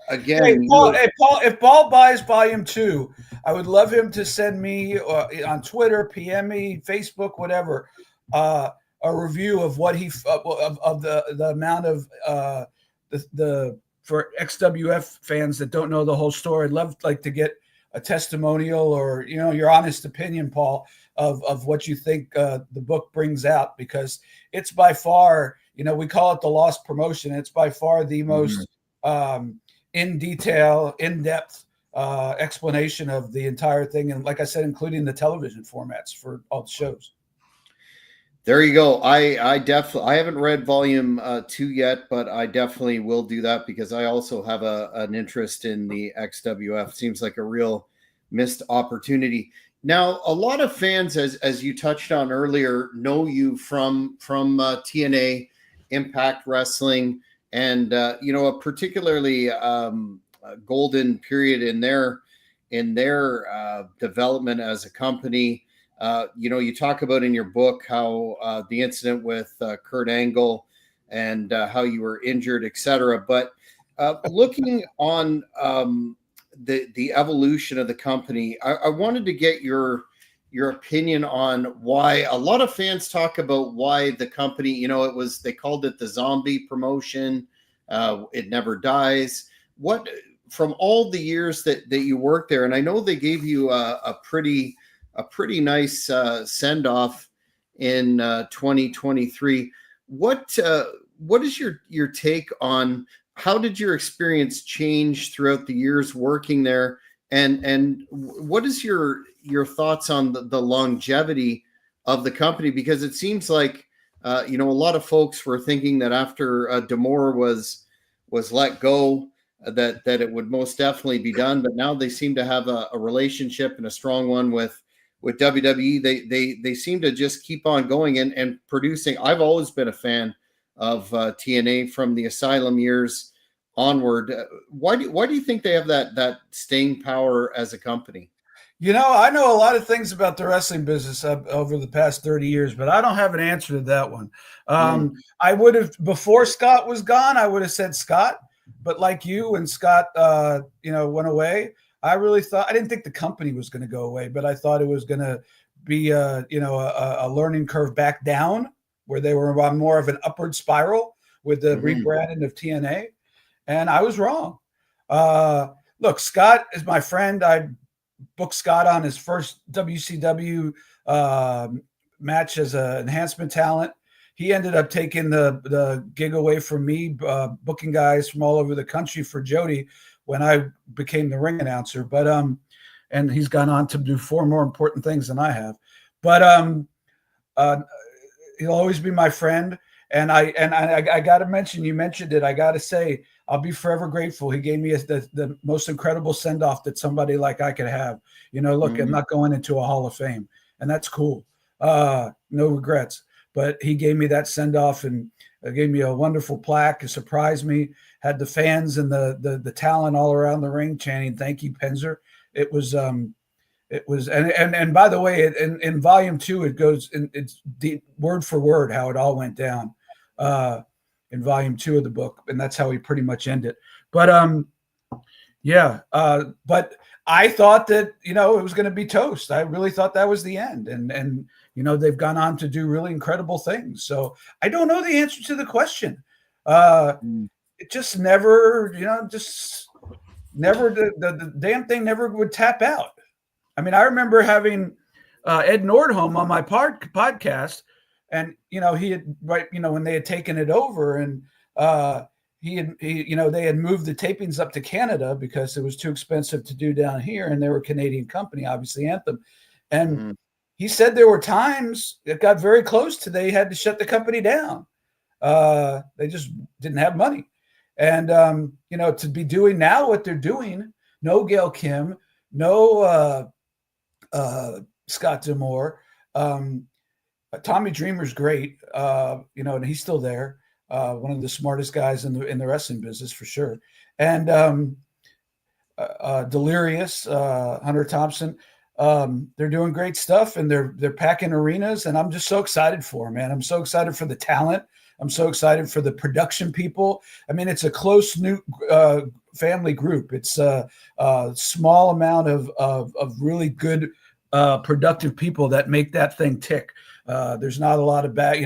again... Hey, Paul, if Paul buys Volume 2, I would love him to send me on Twitter, PM me, Facebook, whatever, a review of what he of the amount of for XWF fans that don't know the whole story. I'd love to get a testimonial or your honest opinion, Paul, of what you think the book brings out, because it's by far, we call it the lost promotion. It's by far the most in detail, in-depth explanation of the entire thing, and like I said, including the television formats for all the shows. There you go. I haven't read Volume 2 yet, but I definitely will do that, because I also have an interest in the XWF. Seems like a real missed opportunity. Now, a lot of fans, as you touched on earlier, know you from TNA, Impact Wrestling, and a particularly golden period in their development as a company. You talk about in your book how the incident with Kurt Angle and how you were injured, etc. But looking on the evolution of the company, I wanted to get your opinion on why a lot of fans talk about why the company, they called it the zombie promotion, It Never Dies. What, from all the years that you worked there, and I know they gave you a pretty nice send off in 2023. What is your take on how did your experience change throughout the years working there, and what is your thoughts on the longevity of the company? Because it seems like a lot of folks were thinking that after D'Amore was let go, that it would most definitely be done. But now they seem to have a relationship, and a strong one, with WWE. They seem to just keep on going and producing. I've always been a fan of TNA from the Asylum years onward. Why do you think they have that staying power as a company? I know a lot of things about the wrestling business over the past 30 years, but I don't have an answer to that one. I would have, before Scott was gone, I would have said Scott. But like you, when Scott, went away, I really thought, I didn't think the company was going to go away, but I thought it was going to be, a learning curve back down, where they were on more of an upward spiral with the rebranding of TNA. And I was wrong. Look, Scott is my friend. I booked Scott on his first WCW match as an enhancement talent. He ended up taking the gig away from me, booking guys from all over the country for Jody when I became the ring announcer. But and he's gone on to do 4 more important things than I have. But he'll always be my friend. And I got to mention, you mentioned it, I got to say, I'll be forever grateful. He gave me the most incredible send-off that somebody like I could have. Look, I'm not going into a Hall of Fame, and that's cool. No regrets. But he gave me that send-off and gave me a wonderful plaque. It surprised me. Had the fans and the talent all around the ring chanting, "Thank you, Penzer." It was and by the way, in volume 2, it goes it's word for word how it all went down in volume 2 of the book, and that's how we pretty much end it. But but I thought that it was going to be toast. I really thought that was the end, and they've gone on to do really incredible things. So I don't know the answer to the question. It just never, never the damn thing never would tap out. I mean, I remember having Ed Nordholm on my podcast, and he had when they had taken it over, and they had moved the tapings up to Canada because it was too expensive to do down here, and they were a Canadian company, obviously Anthem, and he said there were times it got very close to they had to shut the company down. They just didn't have money, and to be doing now what they're doing, no Gail Kim, no Scott D'Amore. Tommy Dreamer's great, and he's still there. One of the smartest guys in the wrestling business for sure. And Delirious, Hunter Thompson, they're doing great stuff, and they're packing arenas, and I'm just so excited for them, man. I'm so excited for the talent. I'm so excited for the production people. I mean, it's a close new family group. It's a small amount of really good productive people that make that thing tick. There's not a lot of bad,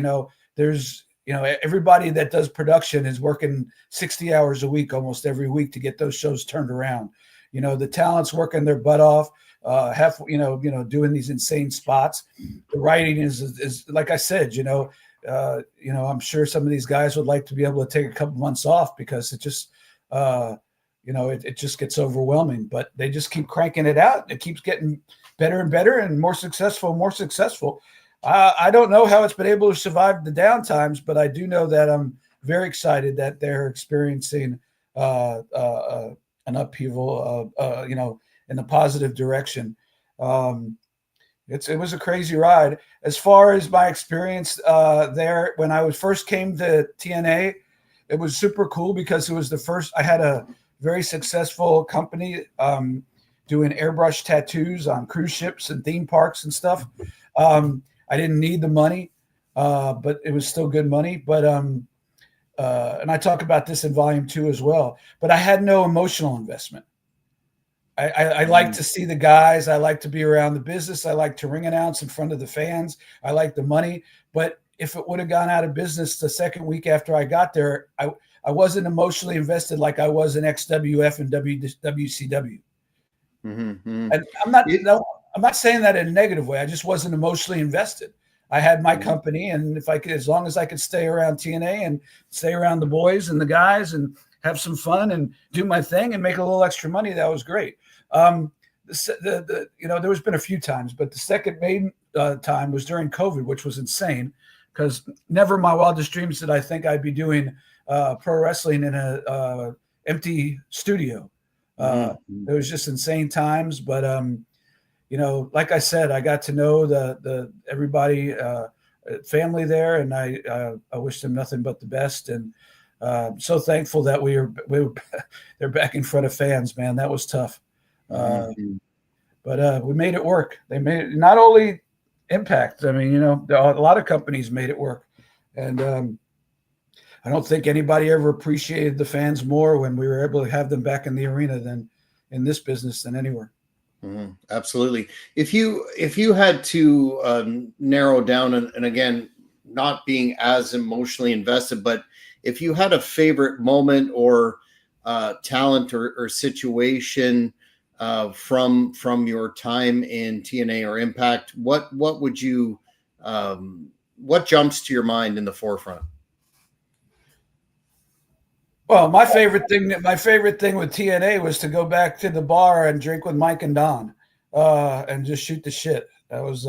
there's, everybody that does production is working 60 hours a week, almost every week, to get those shows turned around. The talent's working their butt off, doing these insane spots. The writing is like I said, I'm sure some of these guys would like to be able to take a couple months off because it just, it just gets overwhelming, but they just keep cranking it out. It keeps getting better and better and more successful. I don't know how it's been able to survive the downtimes, but I do know that I'm very excited that they're experiencing an upheaval, in a positive direction. It was a crazy ride. As far as my experience there, when I first came to TNA, it was super cool because it was the first. I had a very successful company doing airbrush tattoos on cruise ships and theme parks and stuff. I didn't need the money, but it was still good money. But and I talk about this in volume 2 as well. But I had no emotional investment. I like to see the guys. I like to be around the business. I like to ring announce in front of the fans. I like the money. But if it would have gone out of business the second week after I got there, I wasn't emotionally invested like I was in XWF and WCW. Mm-hmm. And I'm not saying that in a negative way. I just wasn't emotionally invested. I had my company, and as long as I could stay around TNA and stay around the boys and the guys and have some fun and do my thing and make a little extra money, that was great. There has been a few times, but the second main time was during COVID, which was insane because never in my wildest dreams did I think I'd be doing pro wrestling in a empty studio. It was just insane times, but like I said, I got to know the everybody, family there, and I wish them nothing but the best. And I'm so thankful that we were they're back in front of fans, man. That was tough, but we made it work. They made it, not only Impact. I mean, a lot of companies made it work, and I don't think anybody ever appreciated the fans more when we were able to have them back in the arena than in this business than anywhere. Absolutely. If you had to narrow down, and again, not being as emotionally invested, but if you had a favorite moment or talent or situation from your time in TNA or Impact, what would you what jumps to your mind in the forefront? Well, my favorite thing with TNA was to go back to the bar and drink with Mike and Don, and just shoot the shit. That was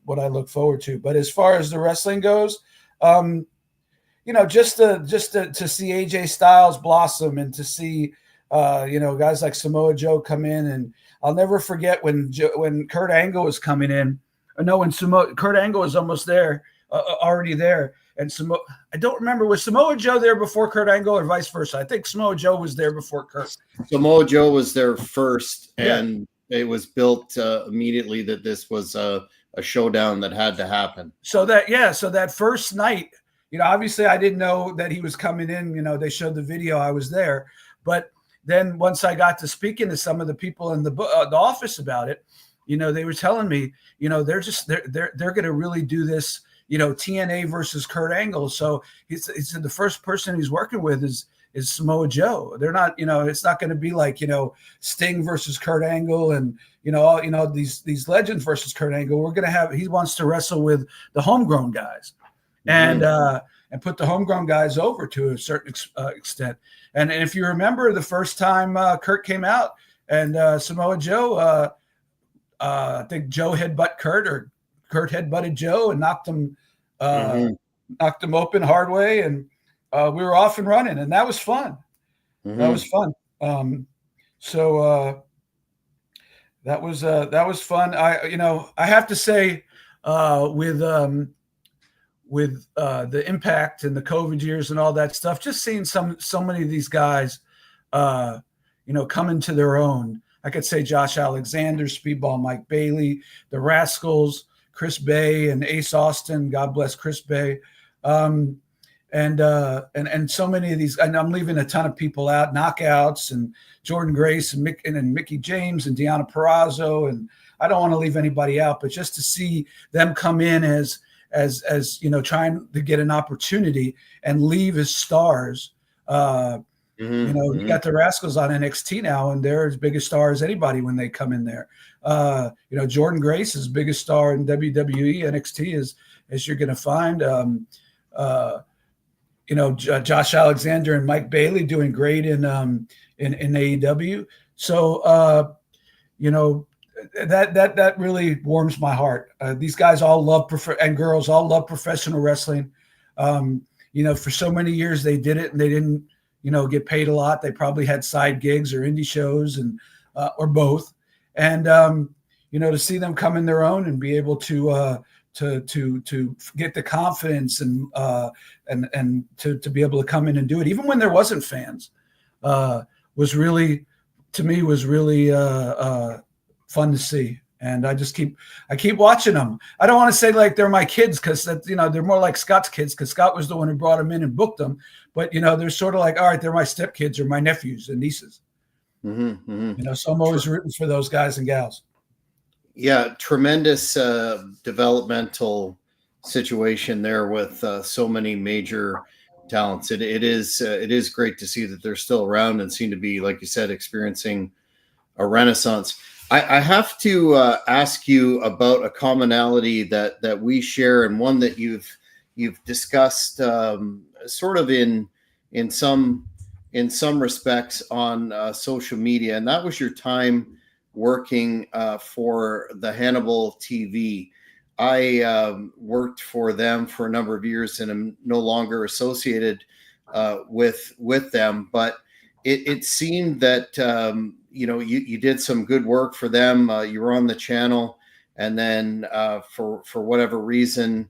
what I look forward to. But as far as the wrestling goes, just to see AJ Styles blossom and to see guys like Samoa Joe come in, and I'll never forget when Kurt Angle was coming in. When Kurt Angle was almost there, already there. And I don't remember, was Samoa Joe there before Kurt Angle or vice versa? I think Samoa Joe was there before Kurt. Samoa Joe was there first, and it was built immediately that this was a showdown that had to happen. So that first night, obviously I didn't know that he was coming in. They showed the video. I was there, but then once I got to speaking to some of the people in the office about it, they were telling me, they're going to really do this. TNA versus Kurt Angle. So he said the first person he's working with is Samoa Joe. They're not, it's not going to be like, Sting versus Kurt Angle and, these legends versus Kurt Angle. We're going to have, he wants to wrestle with the homegrown guys and put the homegrown guys over to a certain extent. And if you remember the first time Kurt came out and Samoa Joe, I think Joe headbutt Kurt, or Kurt headbutted Joe and knocked him open hard way, and we were off and running, and that was fun. That was fun. That was fun. I have to say, with the Impact and the COVID years and all that stuff, just seeing so many of these guys, come into their own. I could say Josh Alexander, Speedball Mike Bailey, the Rascals, Chris Bay and Ace Austin, God bless Chris Bay, and so many of these, and I'm leaving a ton of people out, Knockouts and Jordan Grace and Mickey James and Deonna Purrazzo, and I don't want to leave anybody out, but just to see them come in as trying to get an opportunity and leave as stars. You got the Rascals on NXT now, and they're as big a star as anybody when they come in there. Jordan Grace is biggest star in WWE. NXT as you're going to find. Josh Alexander and Mike Bailey doing great in AEW. So that really warms my heart. These guys all love and girls all love professional wrestling. For so many years they did it and they didn't get paid a lot. They probably had side gigs or indie shows and or both. And to see them come in their own and be able to get the confidence and to be able to come in and do it, even when there wasn't fans, was really fun to see. And I keep watching them. I don't want to say like they're my kids because they're more like Scott's kids because Scott was the one who brought them in and booked them. But they're sort of like, all right, they're my stepkids or my nephews and nieces. So I'm always rooting for those guys and gals. Yeah, tremendous developmental situation there with so many major talents. It is great to see that they're still around and seem to be, like you said, experiencing a renaissance. I have to ask you about a commonality that we share, and one that you've discussed sort of in some respects on social media, and that was your time working for the Hannibal TV. I worked for them for a number of years and am no longer associated with them, but it seemed that you did some good work for them. You were on the channel, and then for whatever reason,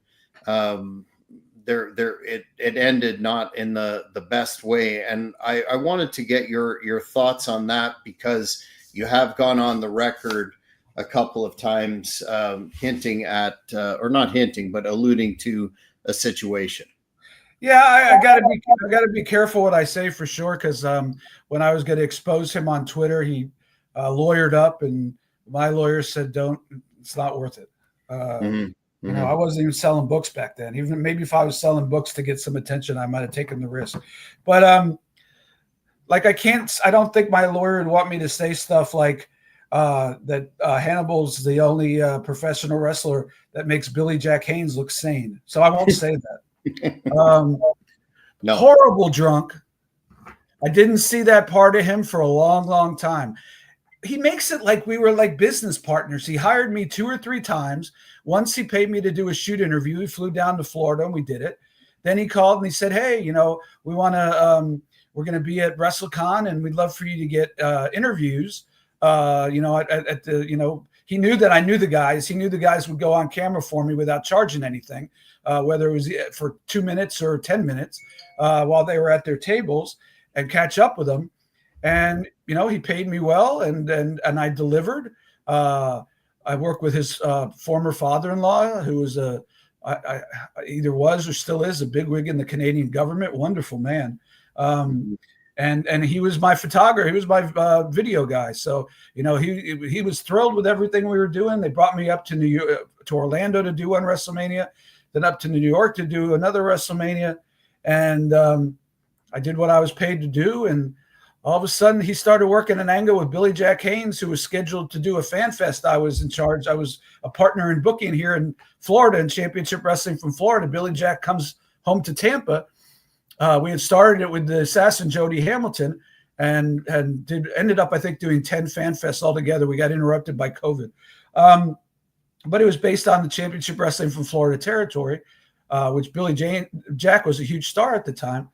it ended not in the best way. And I wanted to get your thoughts on that, because you have gone on the record a couple of times hinting at, or not hinting, but alluding to a situation. Yeah, I gotta be careful what I say, for sure, because when I was going to expose him on Twitter, he lawyered up, and my lawyer said, "Don't. It's not worth it." You know, I wasn't even selling books back then. Even maybe if I was selling books to get some attention, I might have taken the risk. But like I don't think my lawyer would want me to say stuff like that Hannibal's the only professional wrestler that makes Billy Jack Haynes look sane. So I won't say that. No. Horrible drunk. I didn't see that part of him for a long, long time. He makes it like we were like business partners. He hired me 2 or 3 times. Once he paid me to do a shoot interview. He flew down to Florida and we did it. Then he called and he said, "Hey, we want to, we're going to be at WrestleCon and we'd love for you to get interviews. At the, he knew that I knew the guys. He knew the guys would go on camera for me without charging anything, whether it was for 2 minutes or 10 minutes while they were at their tables, and catch up with them. And, he paid me well, and I delivered. I worked with his former father-in-law, who was either was or still is a bigwig in the Canadian government. Wonderful man. And he was my photographer. He was my video guy. So, he was thrilled with everything we were doing. They brought me up to New York, to Orlando to do one WrestleMania, then up to New York to do another WrestleMania. And I did what I was paid to do. And all of a sudden he started working an angle with Billy Jack Haynes, who was scheduled to do a fan fest. I was in charge. I was a partner in booking here in Florida in Championship Wrestling from Florida. Billy Jack comes home to Tampa. We had started it with the assassin Jody Hamilton, and ended up, I think, doing 10 fan fests altogether. We got interrupted by COVID. But it was based on the Championship Wrestling from Florida territory, which Billy Jack was a huge star at the time.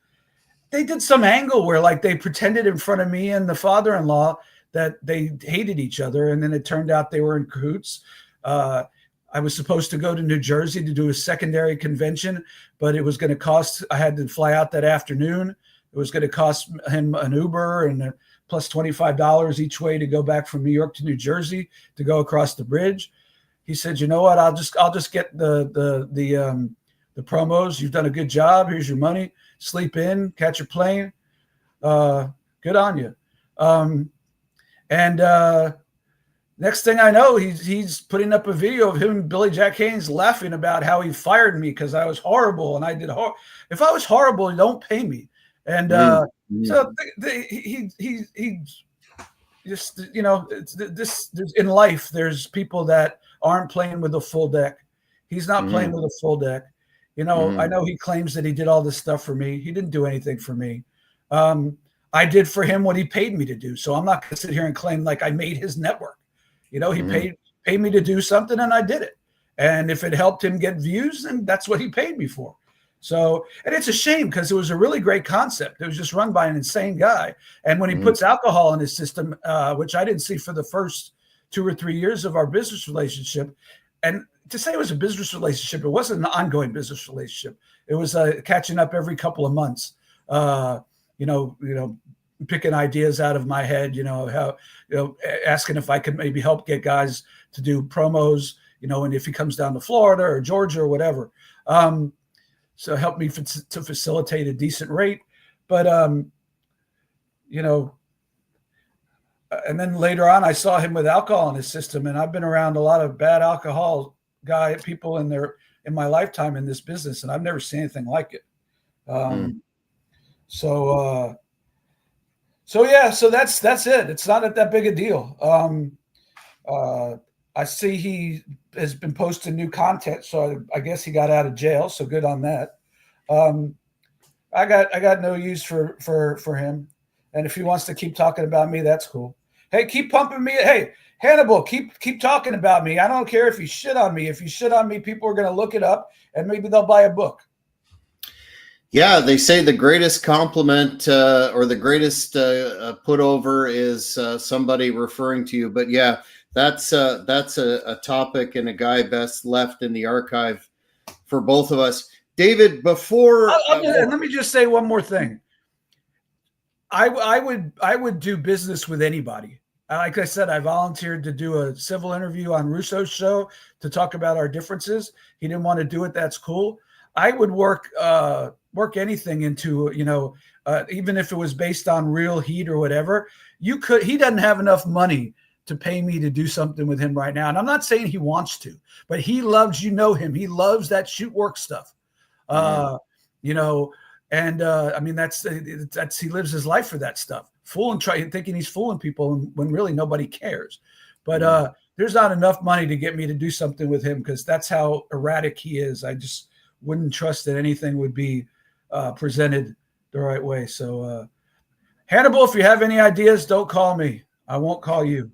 They did some angle where, like, they pretended in front of me and the father-in-law that they hated each other, and then it turned out they were in cahoots. I was supposed to go to New Jersey to do a secondary convention, but it was going to cost, I had to fly out that afternoon. It was going to cost him an Uber and plus $25 each way to go back from New York to New Jersey to go across the bridge. He said, "You know what? I'll just get the promos. You've done a good job. Here's your money. Sleep in, catch your plane. Good on you." Next thing I know, he's putting up a video of him and Billy Jack Haynes laughing about how he fired me because I was horrible and I did horrible. If I was horrible, don't pay me. And so he just, this in life, there's people that aren't playing with a full deck. He's not playing with a full deck. I know he claims that he did all this stuff for me. He didn't do anything for me. I did for him what he paid me to do. So I'm not going to sit here and claim like I made his network. He paid me to do something, and I did it. And if it helped him get views, then that's what he paid me for. So, and it's a shame because it was a really great concept. It was just run by an insane guy. And when he puts alcohol in his system, which I didn't see for the first 2 or 3 years of our business relationship, and to say it was a business relationship, it wasn't an ongoing business relationship. It was catching up every couple of months, picking ideas out of my head, asking if I could maybe help get guys to do promos, and if he comes down to Florida or Georgia or whatever. So help me to facilitate a decent rate. But, and then later on, I saw him with alcohol in his system, and I've been around a lot of bad alcohol people in my lifetime in this business, and I've never seen anything like it. So yeah, so that's it. It's not that big a deal. I see he has been posting new content, so I guess he got out of jail. So good on that. I got no use for him, and if he wants to keep talking about me, that's cool. Hey, keep pumping me. Hey, Hannibal, keep talking about me. I don't care if you shit on me. If you shit on me, people are going to look it up, and maybe they'll buy a book. Yeah, they say the greatest compliment or the greatest put over is somebody referring to you. But yeah, that's a topic and a guy best left in the archive for both of us. David, before let me just say one more thing. I would do business with anybody. Like I said, I volunteered to do a civil interview on Russo's show to talk about our differences. He didn't want to do it. That's cool. I would work anything into, even if it was based on real heat or whatever. He doesn't have enough money to pay me to do something with him right now. And I'm not saying he wants to, but he loves, him. He loves that shoot work stuff. I mean, that's he lives his life for that stuff, thinking he's fooling people when really nobody cares. But there's not enough money to get me to do something with him because that's how erratic he is. I just wouldn't trust that anything would be presented the right way. So, Hannibal, if you have any ideas, don't call me. I won't call you.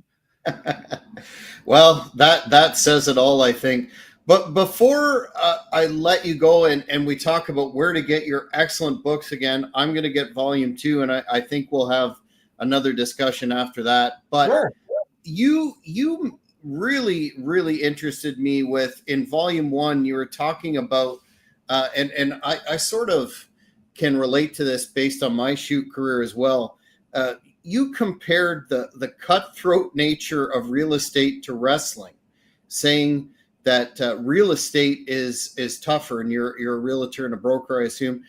Well, that says it all, I think. But before I let you go and we talk about where to get your excellent books again, I'm going to get volume 2, and I think we'll have another discussion after that. But sure. You really, really interested me with, in volume 1, you were talking about, and I sort of can relate to this based on my shoot career as well. You compared the cutthroat nature of real estate to wrestling, saying that real estate is tougher, and you're a realtor and a broker, I assume.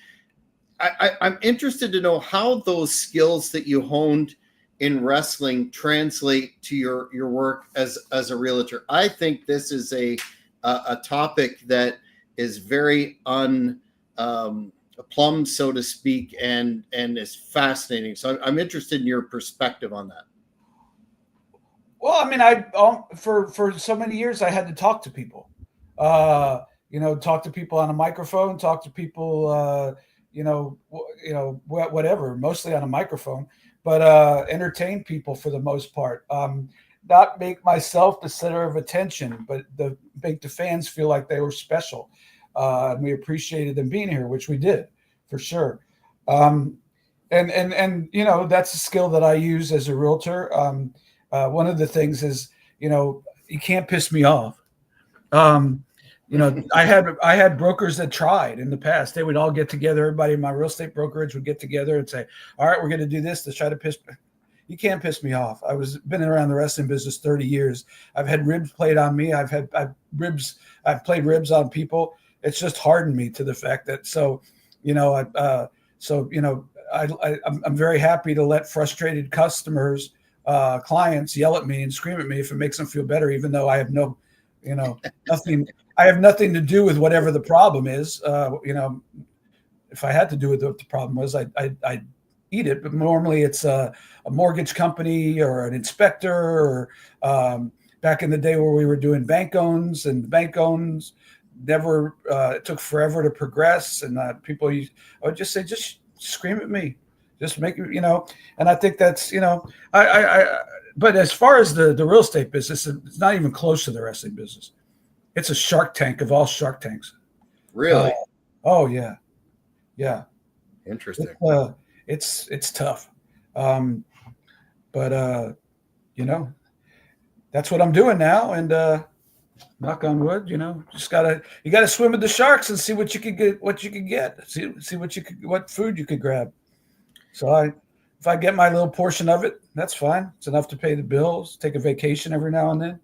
I'm interested to know how those skills that you honed in wrestling translate to your work as a realtor. I think this is a topic that is very plumbed, so to speak, and is fascinating. So I'm interested in your perspective on that. Well, I mean, for so many years I had to talk to people, talk to people on a microphone, talk to people, whatever, mostly on a microphone, but entertain people for the most part. Not make myself the center of attention, but make the fans feel like they were special. And we appreciated them being here, which we did for sure. And that's a skill that I use as a realtor. One of the things is, you can't piss me off. I had brokers that tried in the past. They would all get together. Everybody in my real estate brokerage would get together and say, all right, we're going to do this to try to piss. You can't piss me off. Been around the wrestling business 30 years. I've had ribs played on me. I've played ribs on people. It's just hardened me to the fact that, I'm very happy to let frustrated customers, clients yell at me and scream at me if it makes them feel better, even though I have nothing. I have nothing to do with whatever the problem is. If I had to do with what the problem was, I'd eat it. But normally it's a mortgage company or an inspector, or back in the day where we were doing bank owns, and bank owns never, it took forever to progress. And people, I would just say, just scream at me. Just make it, and I think that's, but as far as the real estate business, it's not even close to the wrestling business. It's a Shark Tank of all Shark Tanks. Really? Oh yeah. Yeah. Interesting. It's tough. But that's what I'm doing now. And knock on wood, you gotta swim with the sharks and see what you could get, see what food you could grab. So if I get my little portion of it, that's fine. It's enough to pay the bills, take a vacation every now and then.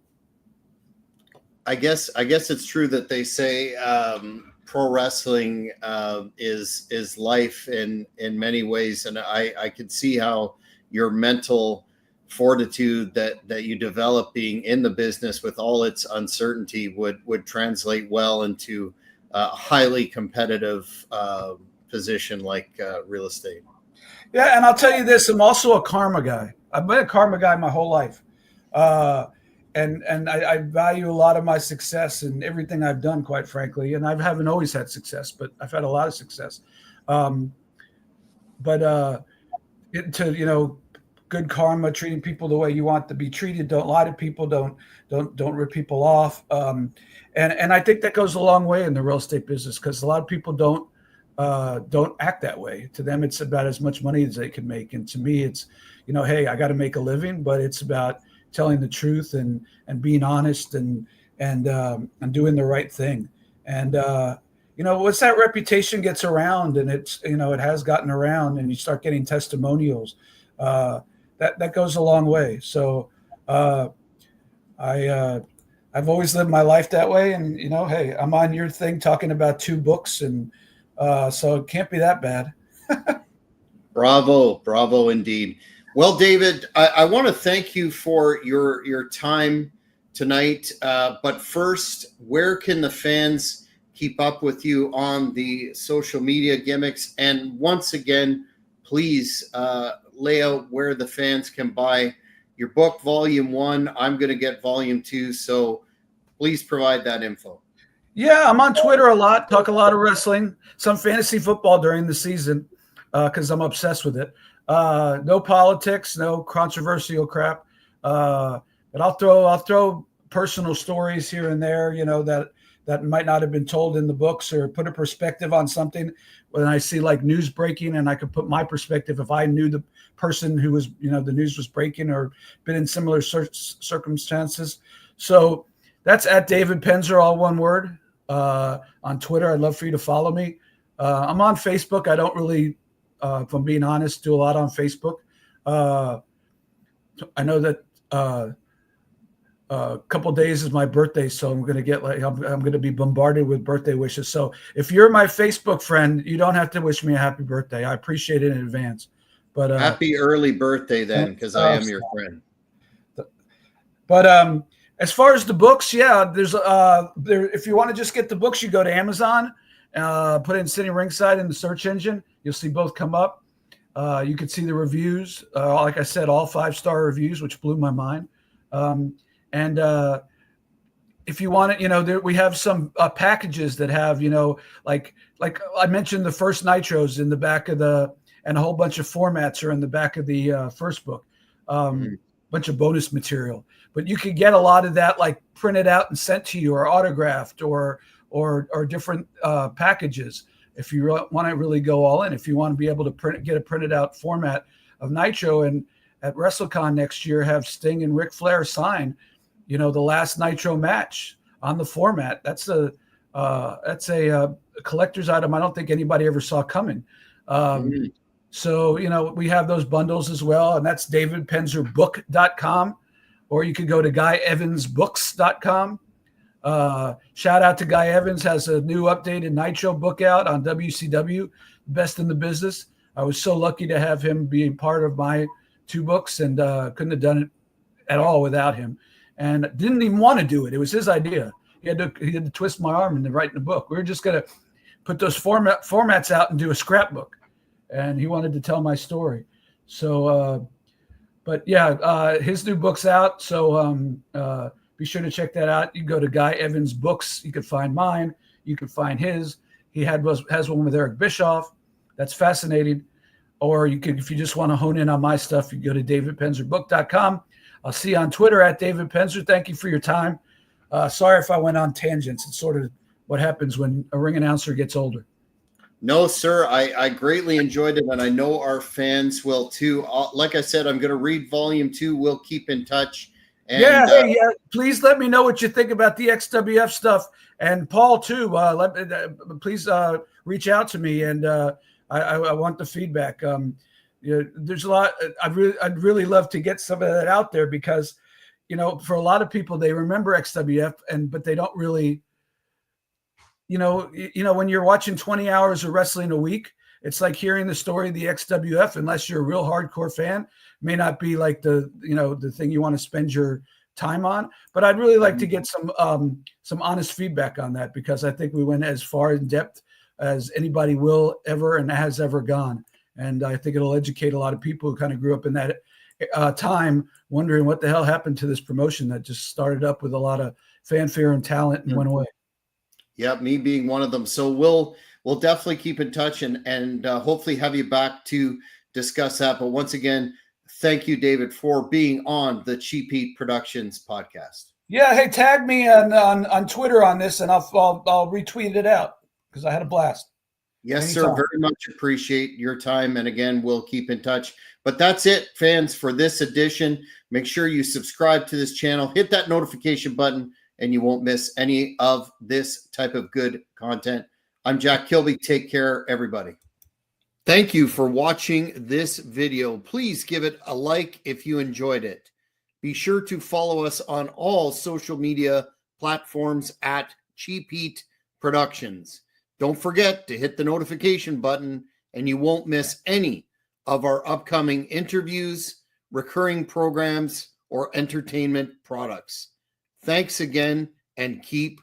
I guess it's true that they say pro wrestling is life in many ways, and I could see how your mental fortitude that you develop being in the business with all its uncertainty would translate well into a highly competitive position like real estate. Yeah, and I'll tell you this: I'm also a karma guy. I've been a karma guy my whole life, and I value a lot of my success and everything I've done, quite frankly. And I haven't always had success, but I've had a lot of success. Um, but good karma, treating people the way you want to be treated. Don't lie to people. Don't rip people off. And I think that goes a long way in the real estate business, because a lot of people don't act that way. To them, it's about as much money as they can make. And to me, it's, hey, I got to make a living, but it's about telling the truth and being honest and doing the right thing. And once that reputation gets around, and it's, it has gotten around, and you start getting testimonials, that goes a long way. So I've always lived my life that way. And, hey, I'm on your thing talking about 2 books, and so it can't be that bad. Bravo indeed. Well, David, I want to thank you for your time tonight. But first, where can the fans keep up with you on the social media gimmicks? And once again, please lay out where the fans can buy your book, Volume 1. I'm going to get Volume 2. So please provide that info. Yeah, I'm on Twitter a lot, talk a lot of wrestling, some fantasy football during the season, because I'm obsessed with it. No politics, no controversial crap. But I'll throw personal stories here and there, that might not have been told in the books, or put a perspective on something when I see like news breaking, and I could put my perspective if I knew the person who was, the news was breaking or been in similar circumstances. So that's at David Penzer, all one word, on Twitter. I'd love for you to follow me. I'm on Facebook. I don't really, if I'm being honest, do a lot on Facebook. I know that a couple of days is my birthday, so I'm going to get I'm going to be bombarded with birthday wishes. So if you're my Facebook friend, you don't have to wish me a happy birthday. I appreciate it in advance. But happy early birthday then, because I am your friend. But as far as the books, yeah, there's if you want to just get the books, you go to Amazon, put in Sitting Ringside in the search engine. You'll see both come up. You can see the reviews. Like I said, all 5-star reviews, which blew my mind. And if you want it, we have some packages that have, like I mentioned, the first Nitros in the back of and a whole bunch of formats are in the back of the first book, bunch of bonus material. But you could get a lot of that, like printed out and sent to you, or autographed, or different packages. If you want to really go all in, if you want to be able to get a printed out format of Nitro, and at WrestleCon next year, have Sting and Ric Flair sign, the last Nitro match on the format. That's a collector's item I don't think anybody ever saw coming. So, we have those bundles as well, and that's davidpenzerbook.com, or you could go to guyevansbooks.com. Shout out to Guy Evans, has a new updated Nitro book out on WCW, best in the business. I was so lucky to have him being part of my 2 books, and couldn't have done it at all without him, and didn't even want to do it. It was his idea. He had to twist my arm into writing the book. We were just going to put those formats out and do a scrapbook, and he wanted to tell my story. So, but yeah, his new book's out. So be sure to check that out. You can go to Guy Evans Books. You can find mine. You can find his. He has one with Eric Bischoff. That's fascinating. Or you could, if you just want to hone in on my stuff, you go to davidpenzerbook.com. I'll see you on Twitter at David Penzer. Thank you for your time. Sorry if I went on tangents. It's sort of what happens when a ring announcer gets older. No, sir. I greatly enjoyed it, and I know our fans will too. Like I said, I'm going to read Volume 2. We'll keep in touch. And, yeah. Please let me know what you think about the XWF stuff, and Paul too. Please reach out to me, and I want the feedback. There's a lot. I'd really love to get some of that out there, because, for a lot of people, they remember XWF, but they don't really. When you're watching 20 hours of wrestling a week, it's like hearing the story of the XWF. Unless you're a real hardcore fan, may not be like the thing you want to spend your time on. But I'd really like to get some honest feedback on that, because I think we went as far in depth as anybody will ever and has ever gone. And I think it'll educate a lot of people who kind of grew up in that time, wondering what the hell happened to this promotion that just started up with a lot of fanfare and talent and went away. Yeah, me being one of them. So we'll definitely keep in touch and hopefully have you back to discuss that. But once again, thank you, David, for being on the Cheap Heat Productions podcast. Yeah, hey, tag me on Twitter on this, and I'll retweet it out because I had a blast. Yes, Anytime. sir. Very much appreciate your time. And again, we'll keep in touch. But that's it, fans, for this edition. Make sure you subscribe to this channel, hit that notification button, and you won't miss any of this type of good content. I'm Jack Kilby. Take care, everybody. Thank you for watching this video. Please give it a like if you enjoyed it. Be sure to follow us on all social media platforms at Cheap Heat Productions. Don't forget to hit the notification button and you won't miss any of our upcoming interviews, recurring programs, or entertainment products. Thanks again and keep